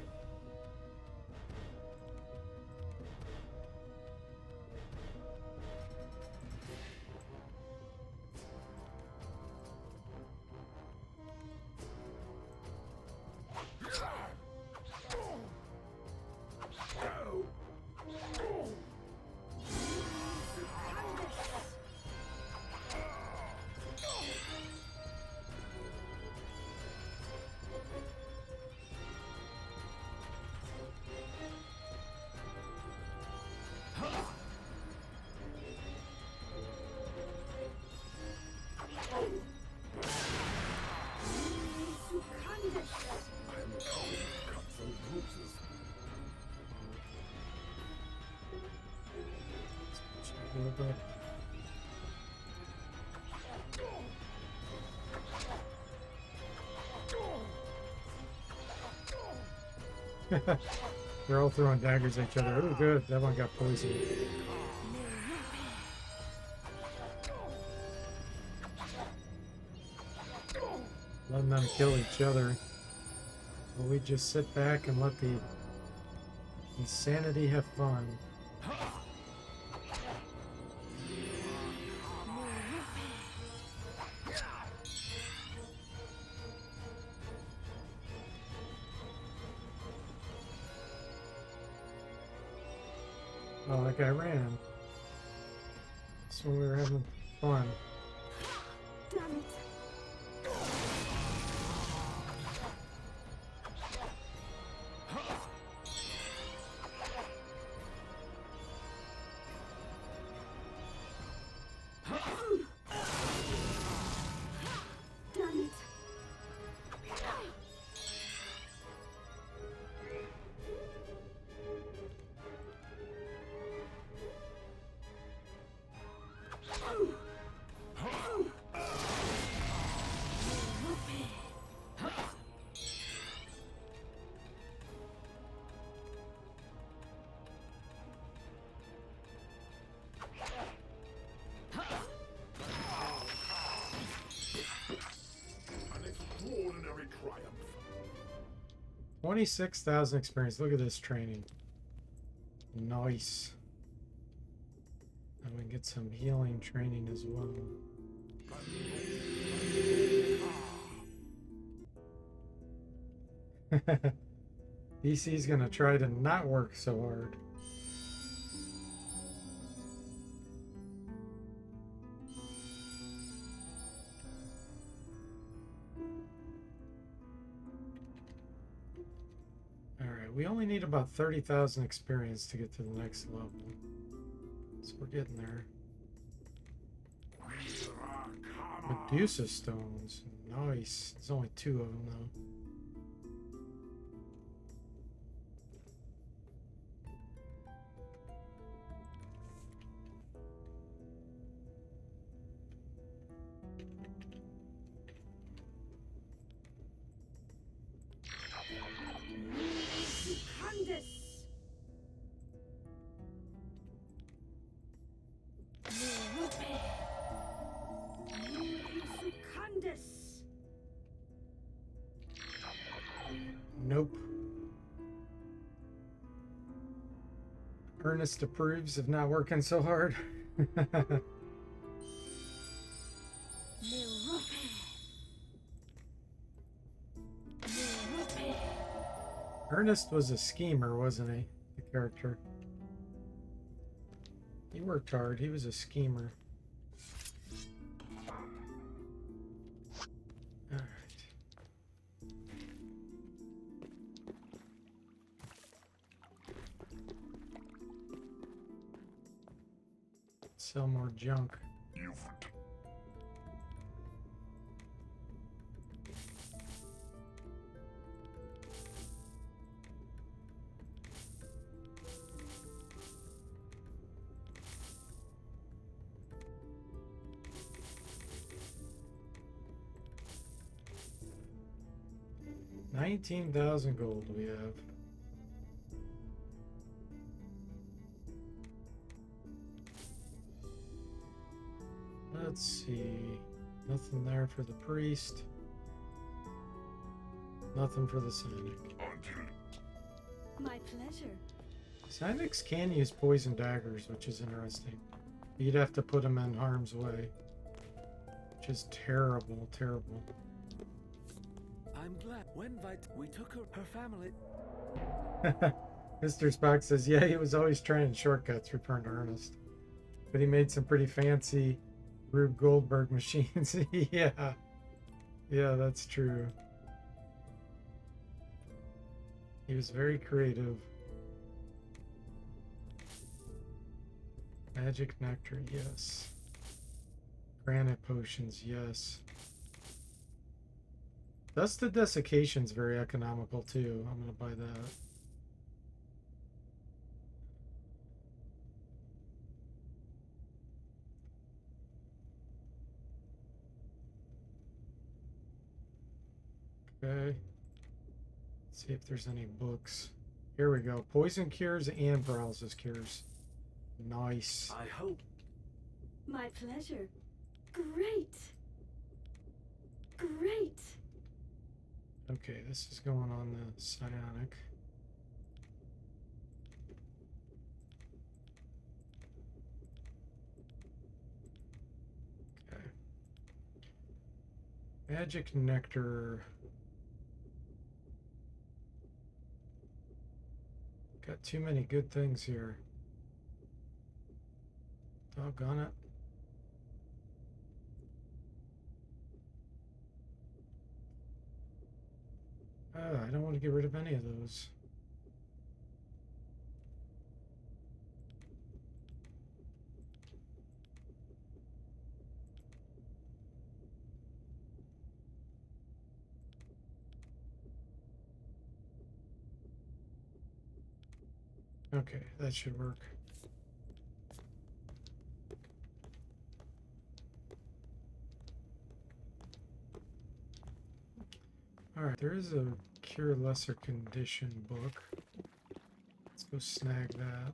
They're all throwing daggers at each other. Oh, good. That one got poisoned. Letting them kill each other. Well, we just sit back and let the insanity have fun. Oh, that guy ran. So we were having fun. Damn it. Damn it. An extraordinary triumph. 26,000 experience. Look at this training. Nice. And we get some healing training as well. DC's gonna try to not work so hard. Alright, we only need about 30,000 experience to get to the next level. So we're getting there. Medusa stones. Nice. There's only 2 of them though. Nope. Ernest approves of not working so hard. Ernest was a schemer, wasn't he? The character. He worked hard. He was a schemer. All right. Sell more junk. $19,000 gold we have. Let's see. Nothing there for the priest. Nothing for the Cynic. My pleasure. Cynics can use poison daggers, which is interesting. You'd have to put them in harm's way. Which is terrible, terrible. I'm glad when we took her family. Mr. Spock says, yeah, he was always trying shortcuts, referring to Ernest. But he made some pretty fancy Rube Goldberg machines. Yeah. Yeah, that's true. He was very creative. Magic nectar, yes. Granite potions, yes. Dusted desiccation's very economical too. I'm gonna buy that. Okay. Let's see if there's any books. Here we go. Poison cures and paralysis cures. Nice. I hope. My pleasure. Great. Great. Okay, this is going on the psionic. Okay. Magic nectar. Got too many good things here. Doggone it. I don't want to get rid of any of those. Okay, that should work. Alright, there is a Cure Lesser Condition book. Let's go snag that.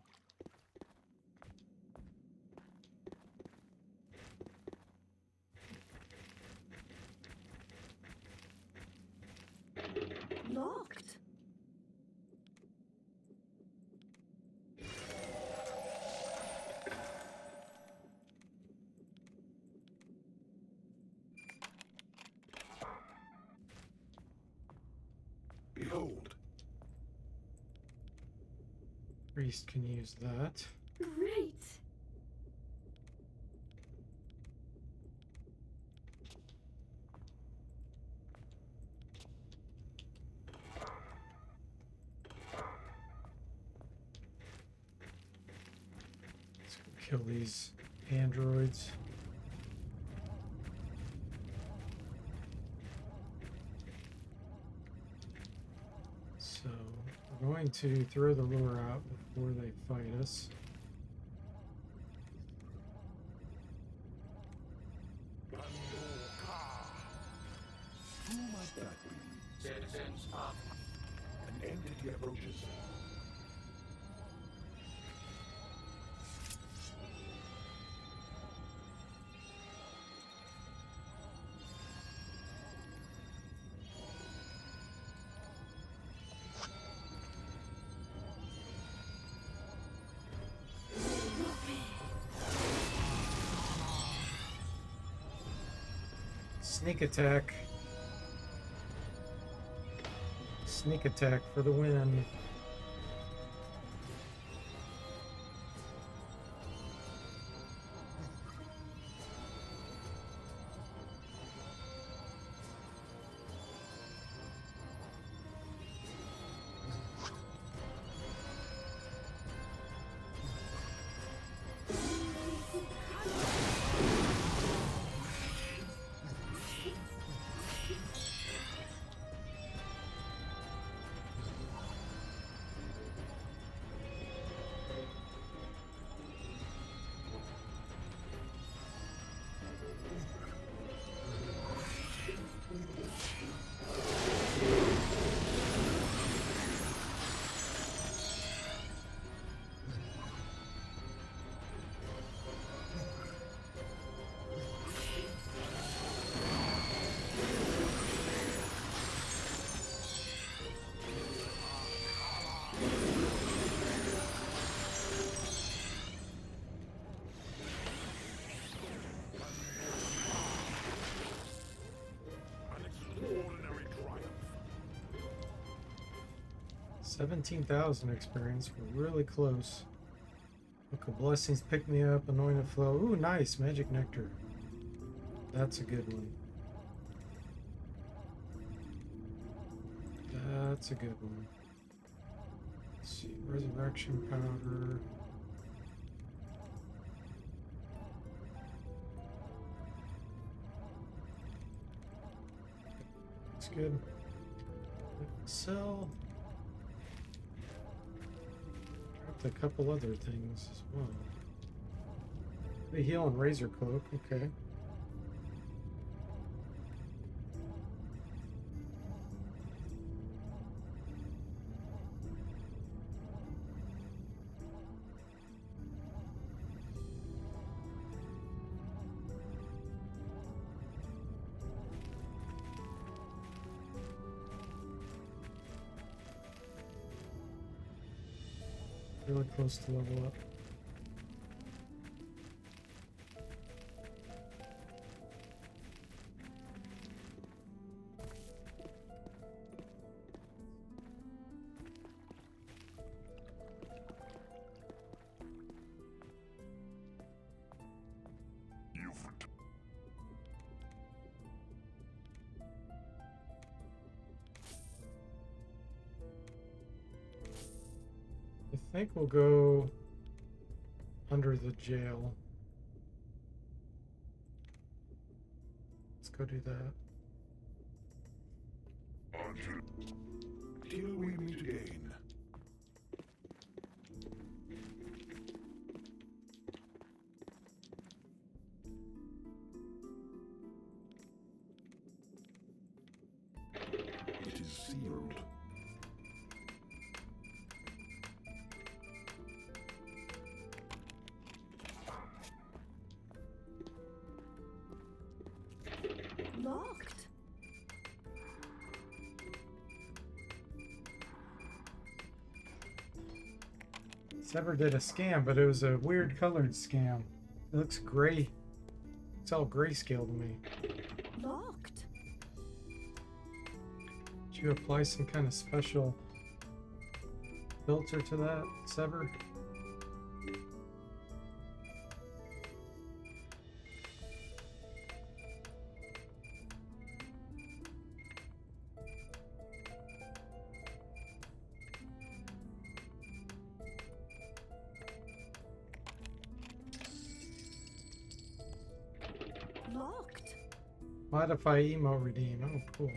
Locked. Behold, Priest can use that. Great. Let's go kill these androids. So we're going to throw the lure out before they fight us. Who might that be? Citizens of... An entity approaches. Sneak attack. Sneak attack for the win. An extraordinary triumph. 17,000 experience. We're really close. Book of Blessings, pick me up, anointed flow. Ooh, nice. Magic nectar. That's a good one. That's a good one. Let's see. Resurrection powder. Looks good. Sell. Dropped a couple other things as well. The heal and razor cloak. Okay. Really close to level up. I think we'll go under the jail. Let's go do that. Till we meet again. It is sealed. Locked. Sever did a scam, but it was a weird colored scam. It looks gray. It's all grayscale to me. Locked. Did you apply some kind of special filter to that, Sever? Locked. Modify emo redeem. Oh, cool.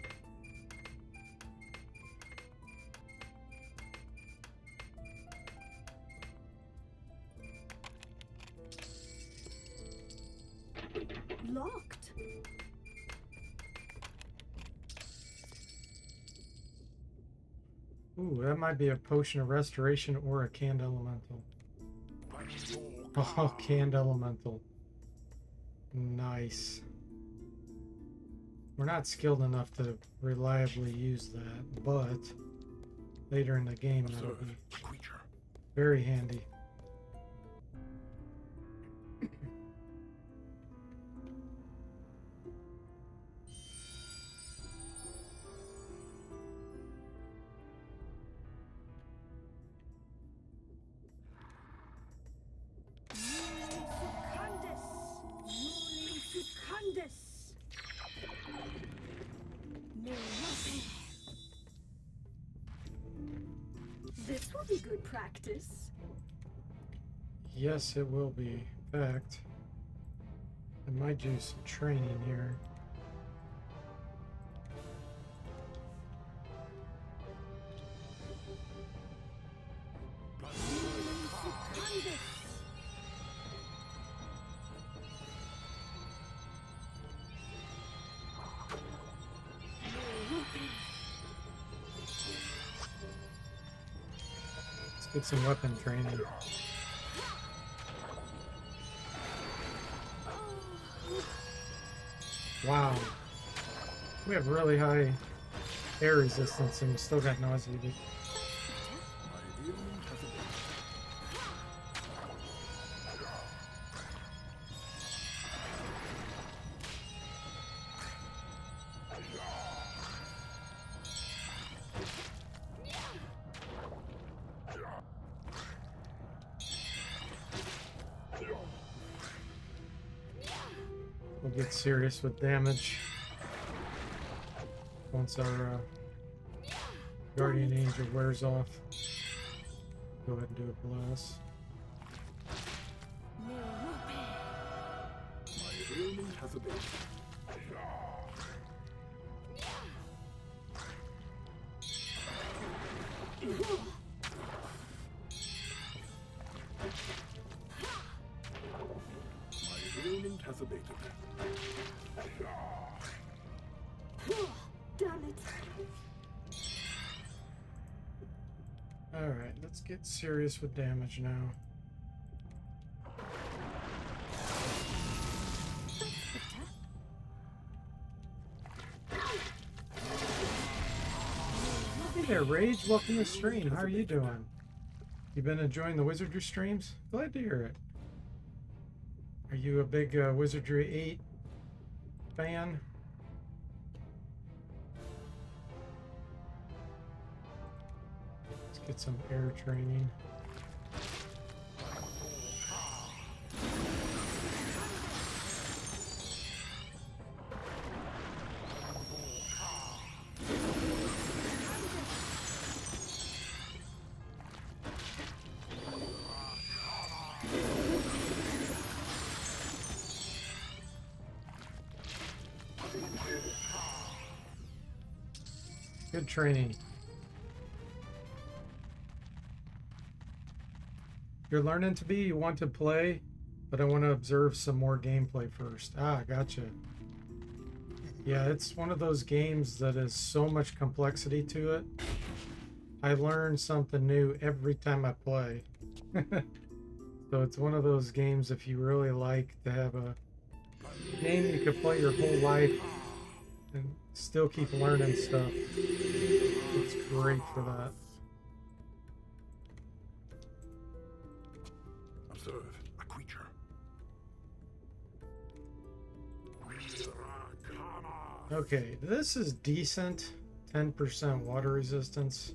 Locked. Ooh, that might be a potion of restoration or a canned elemental. Oh, canned elemental. Nice. We're not skilled enough to reliably use that, but later in the game that'll Observe be a creature. very handy. This will be good practice. Yes, it will be. In fact, I might do some training here. Let's get some weapon training. Wow. We have really high air resistance and we still got nauseated. My ailment has abated. We'll get serious with damage once our Guardian Angel wears off. Go ahead and do a blast. My ailment has abated. My ailment has abated. Damn it. Alright, let's get serious with damage now. Hey there, Rage. Welcome to the stream. How are you doing? You been enjoying the Wizardry streams? Glad to hear it. Are you a big Wizardry 8 fan? Let's get some air training. Good training. You're learning to be, you want to play, but I want to observe some more gameplay first. Ah, gotcha. Yeah, it's one of those games that has so much complexity to it. I learn something new every time I play. So it's one of those games, if you really like to have a game you could play your whole life and still keep learning stuff. It's great for that. Observe a creature. Okay, this is decent. 10% water resistance.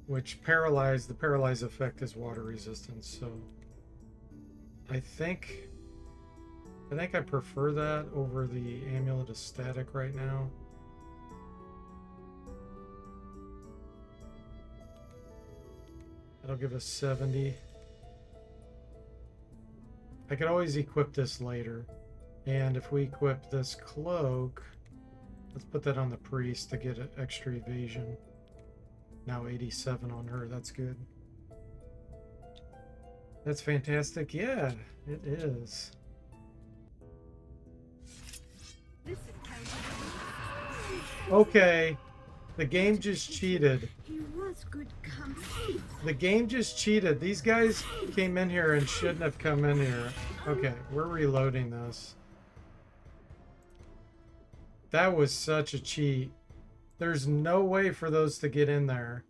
which the paralyze effect is water resistance. So I think I prefer that over the amulet of static right now. That'll give us 70. I could always equip this later. And if we equip this cloak, let's put that on the priest to get an extra evasion. Now 87 on her, that's good. That's fantastic. Yeah, it is. Okay, the game just cheated. He was good company. The game just cheated. These guys came in here and shouldn't have come in here. Okay, we're reloading this. That was such a cheat. There's no way for those to get in there.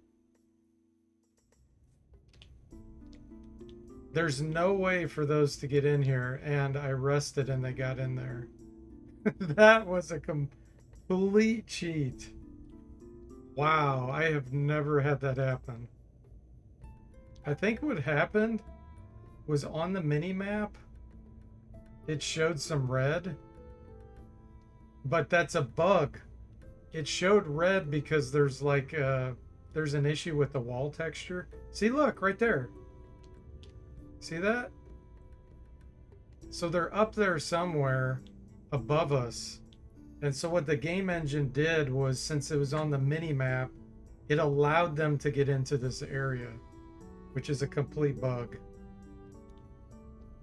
There's no way for those to get in here, and I rested and they got in there. That was a complete cheat. Wow, I have never had that happen. I think what happened was on the mini-map, it showed some red, but that's a bug. It showed red because there's like there's an issue with the wall texture. See, look, right there. See that? So they're up there somewhere above us. And so what the game engine did was, since it was on the mini-map, it allowed them to get into this area, which is a complete bug.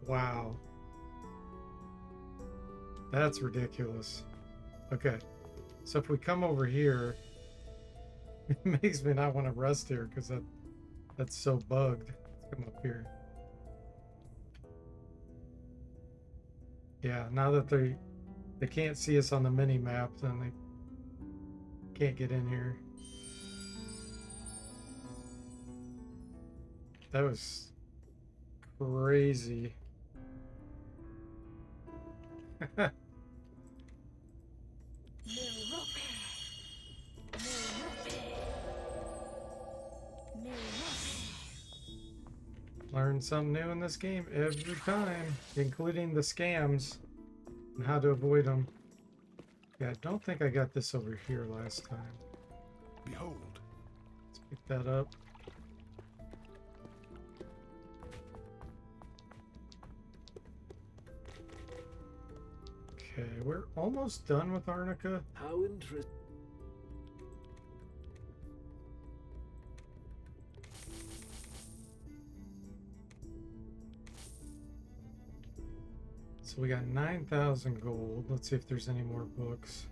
Wow. That's ridiculous. Okay. So if we come over here, it makes me not want to rest here because that's so bugged. Let's come up here. Yeah, now that they can't see us on the mini map, then they can't get in here. That was crazy. Learn something new in this game every time, including the scams and how to avoid them. Yeah, I don't think I got this over here last time. Behold. Let's pick that up. Okay, we're almost done with Arnica. How interesting. So we got 9,000 gold. Let's see if there's any more books.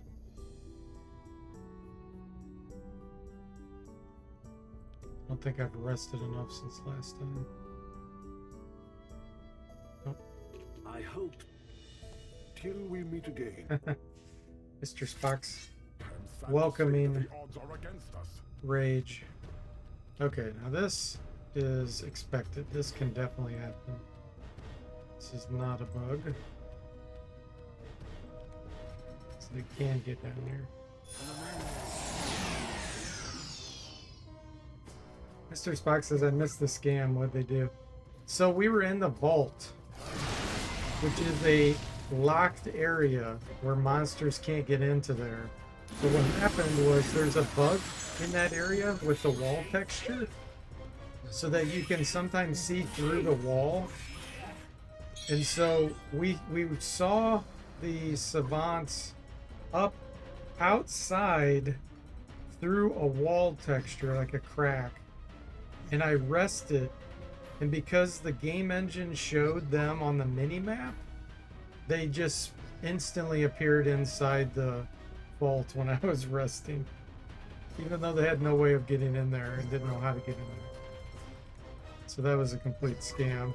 I don't think I've rested enough since last time. Oh. I hope. Till we meet again. Mr. Spock's And sad to welcoming say that the odds are against us. rage. Okay, now this is expected. This can definitely happen. This is not a bug. So they can get down here. Mr. Spock says, I missed the scam. What'd they do? So we were in the vault, which is a locked area where monsters can't get into there. So what happened was there's a bug in that area with the wall texture so that you can sometimes see through the wall. And so we saw the savants up outside through a wall texture, like a crack. And I rested. And because the game engine showed them on the mini-map, they just instantly appeared inside the vault when I was resting. Even though they had no way of getting in there and didn't know how to get in there. So that was a complete scam.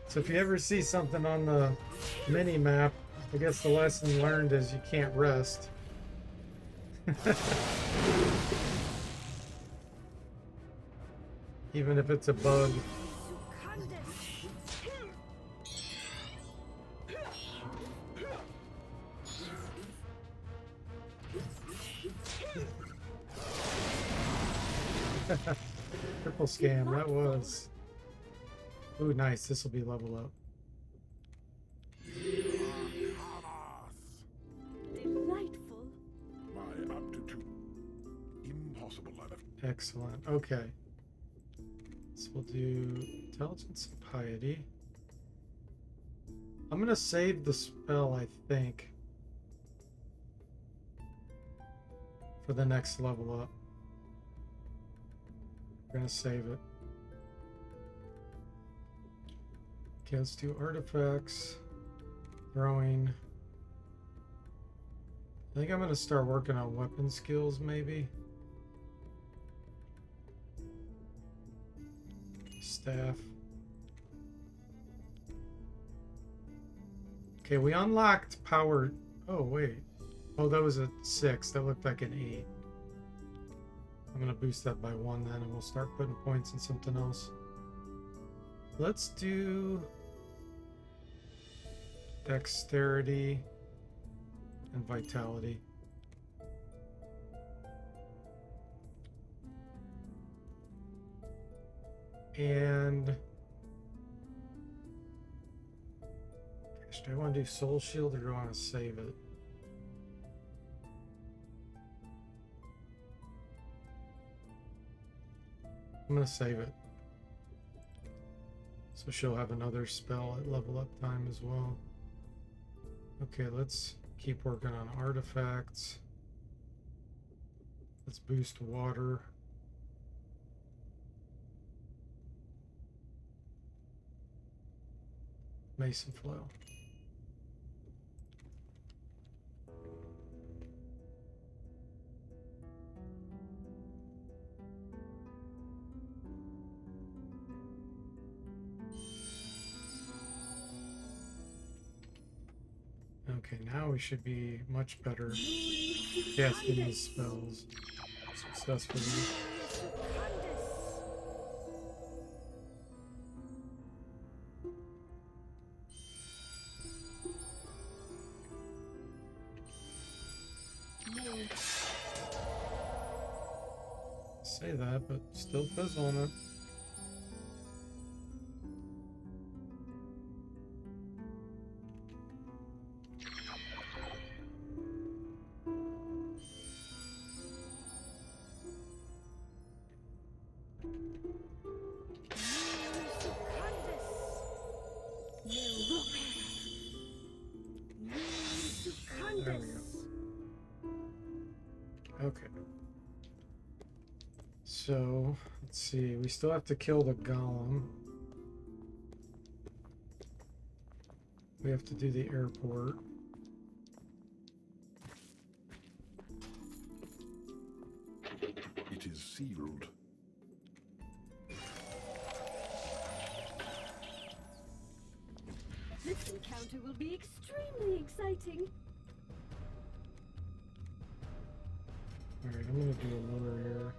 So if you ever see something on the mini-map, I guess the lesson learned is you can't rest. Even if it's a bug. Triple scam, that was. Ooh, nice. This will be level up. Delightful. My aptitude. Impossible, I left. Excellent. Okay. So we'll do intelligence and piety. I'm gonna save the spell, I think, for the next level up. We're gonna save it. Okay, let's do artifacts. Throwing. I think I'm gonna start working on weapon skills, maybe. Staff. Okay, we unlocked power. Oh, wait. Oh, that was a 6. That looked like an 8. I'm going to boost that by 1 then, and we'll start putting points in something else. Let's do dexterity and vitality. And gosh, do I want to do soul shield or do I want to save it? I'm gonna save it. So she'll have another spell at level up time as well. Okay, let's keep working on artifacts. Let's boost water. Mason flail. Okay, now we should be much better casting these spells successfully. Say that, but still fizzling it. There we go. Okay. So, let's see. We still have to kill the golem. We have to do the airport. It is sealed. This encounter will be extremely exciting. Alright, I'm gonna do a lower here.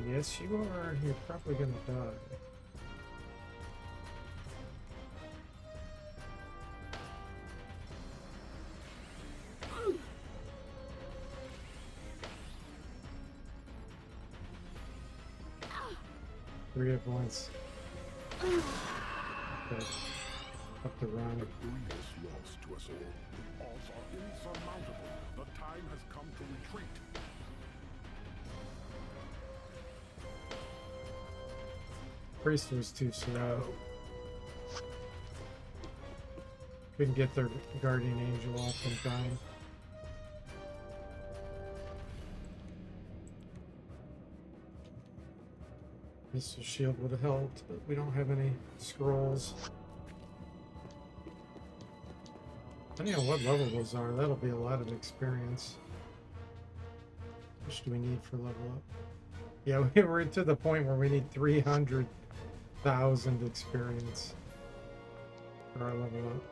Yes, you are. You're probably gonna die. Three at once. Okay. Have to run. A grievous loss to us all. The odds are insurmountable. The time has come to retreat. Priest was too slow. Couldn't get their guardian angel off in time. Missile shield would have helped, but we don't have any scrolls. Depending on what level those are, that'll be a lot of experience. How much do we need for level up? Yeah, we're to the point where we need 300,000 experience. Or our level up.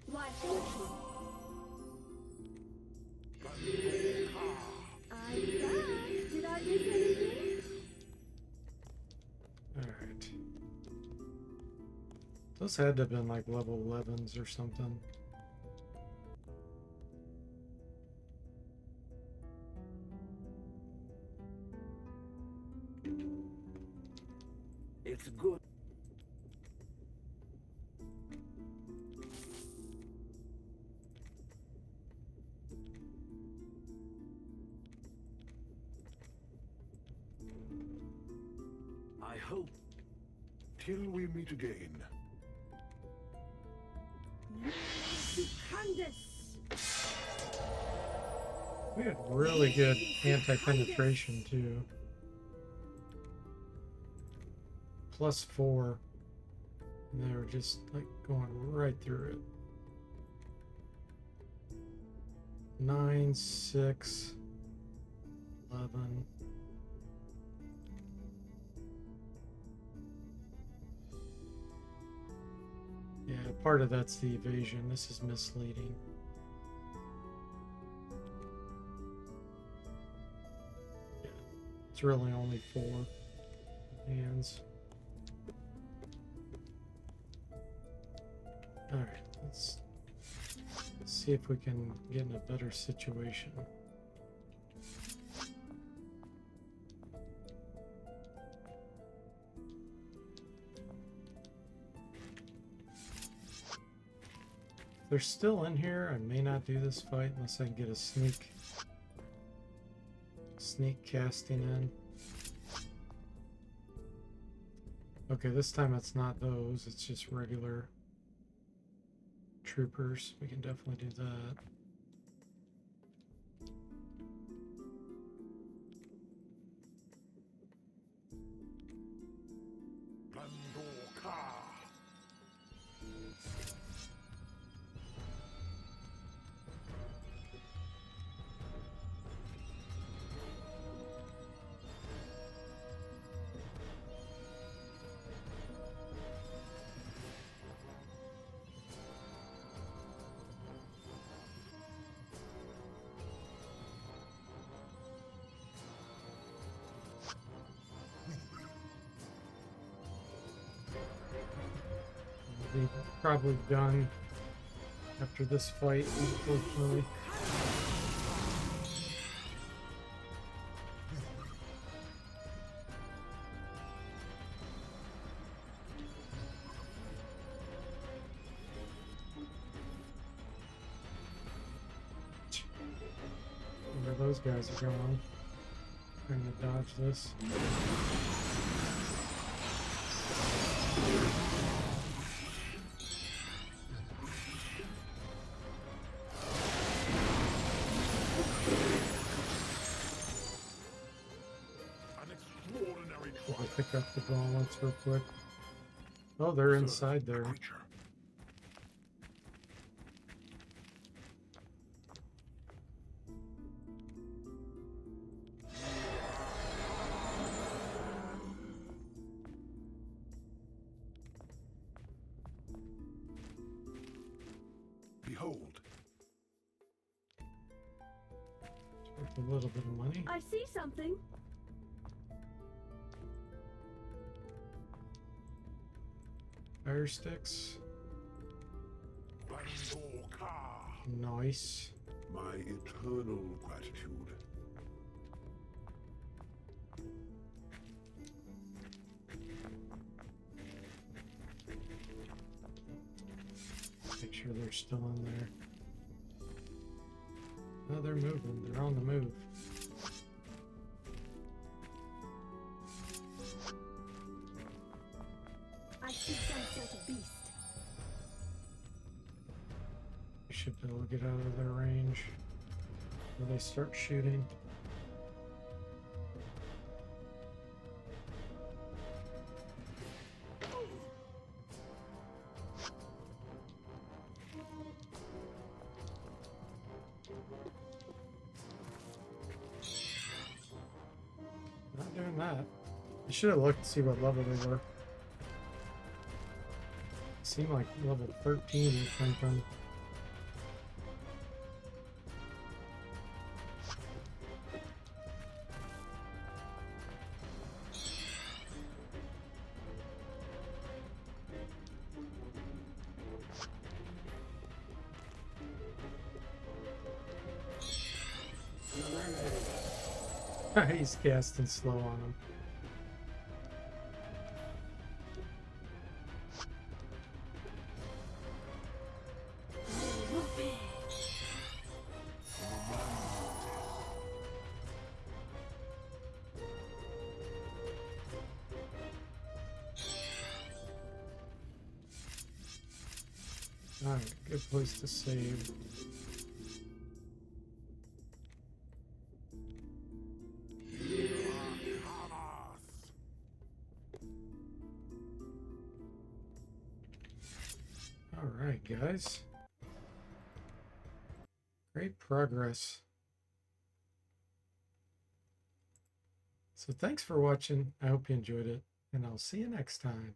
Why thank you. I'm back. Did I miss anything? Alright. Those had to have been like level 11s or something. It's good. I hope. Till we meet again. Candace! We had really good anti-penetration too. +4. And they were just like going right through it. 9, 6, 11. Yeah, part of that's the evasion. This is misleading. Yeah, it's really only 4 hands. Alright, let's see if we can get in a better situation. If they're still in here, I may not do this fight unless I can get a sneak casting in. Okay, this time it's not those, it's just regular troopers. We can definitely do that. Be probably done after this fight, unfortunately. Where those guys are going. Trying to dodge this. I'll pick up the gauntlets real quick. Oh, they're inside there. Behold. It's worth a little bit of money. I see something. Fire sticks. Nice. My eternal gratitude. Make sure they're still in there. No, they're moving. They're on the move. I see some sort of beast. We should be able to get out of their range when they start shooting. Not doing that. I should have looked to see what level they were. Seemed like level 13 or something. He's casting slow on him. Alright, good place to save. Alright, guys. Great progress. So thanks for watching. I hope you enjoyed it, and I'll see you next time.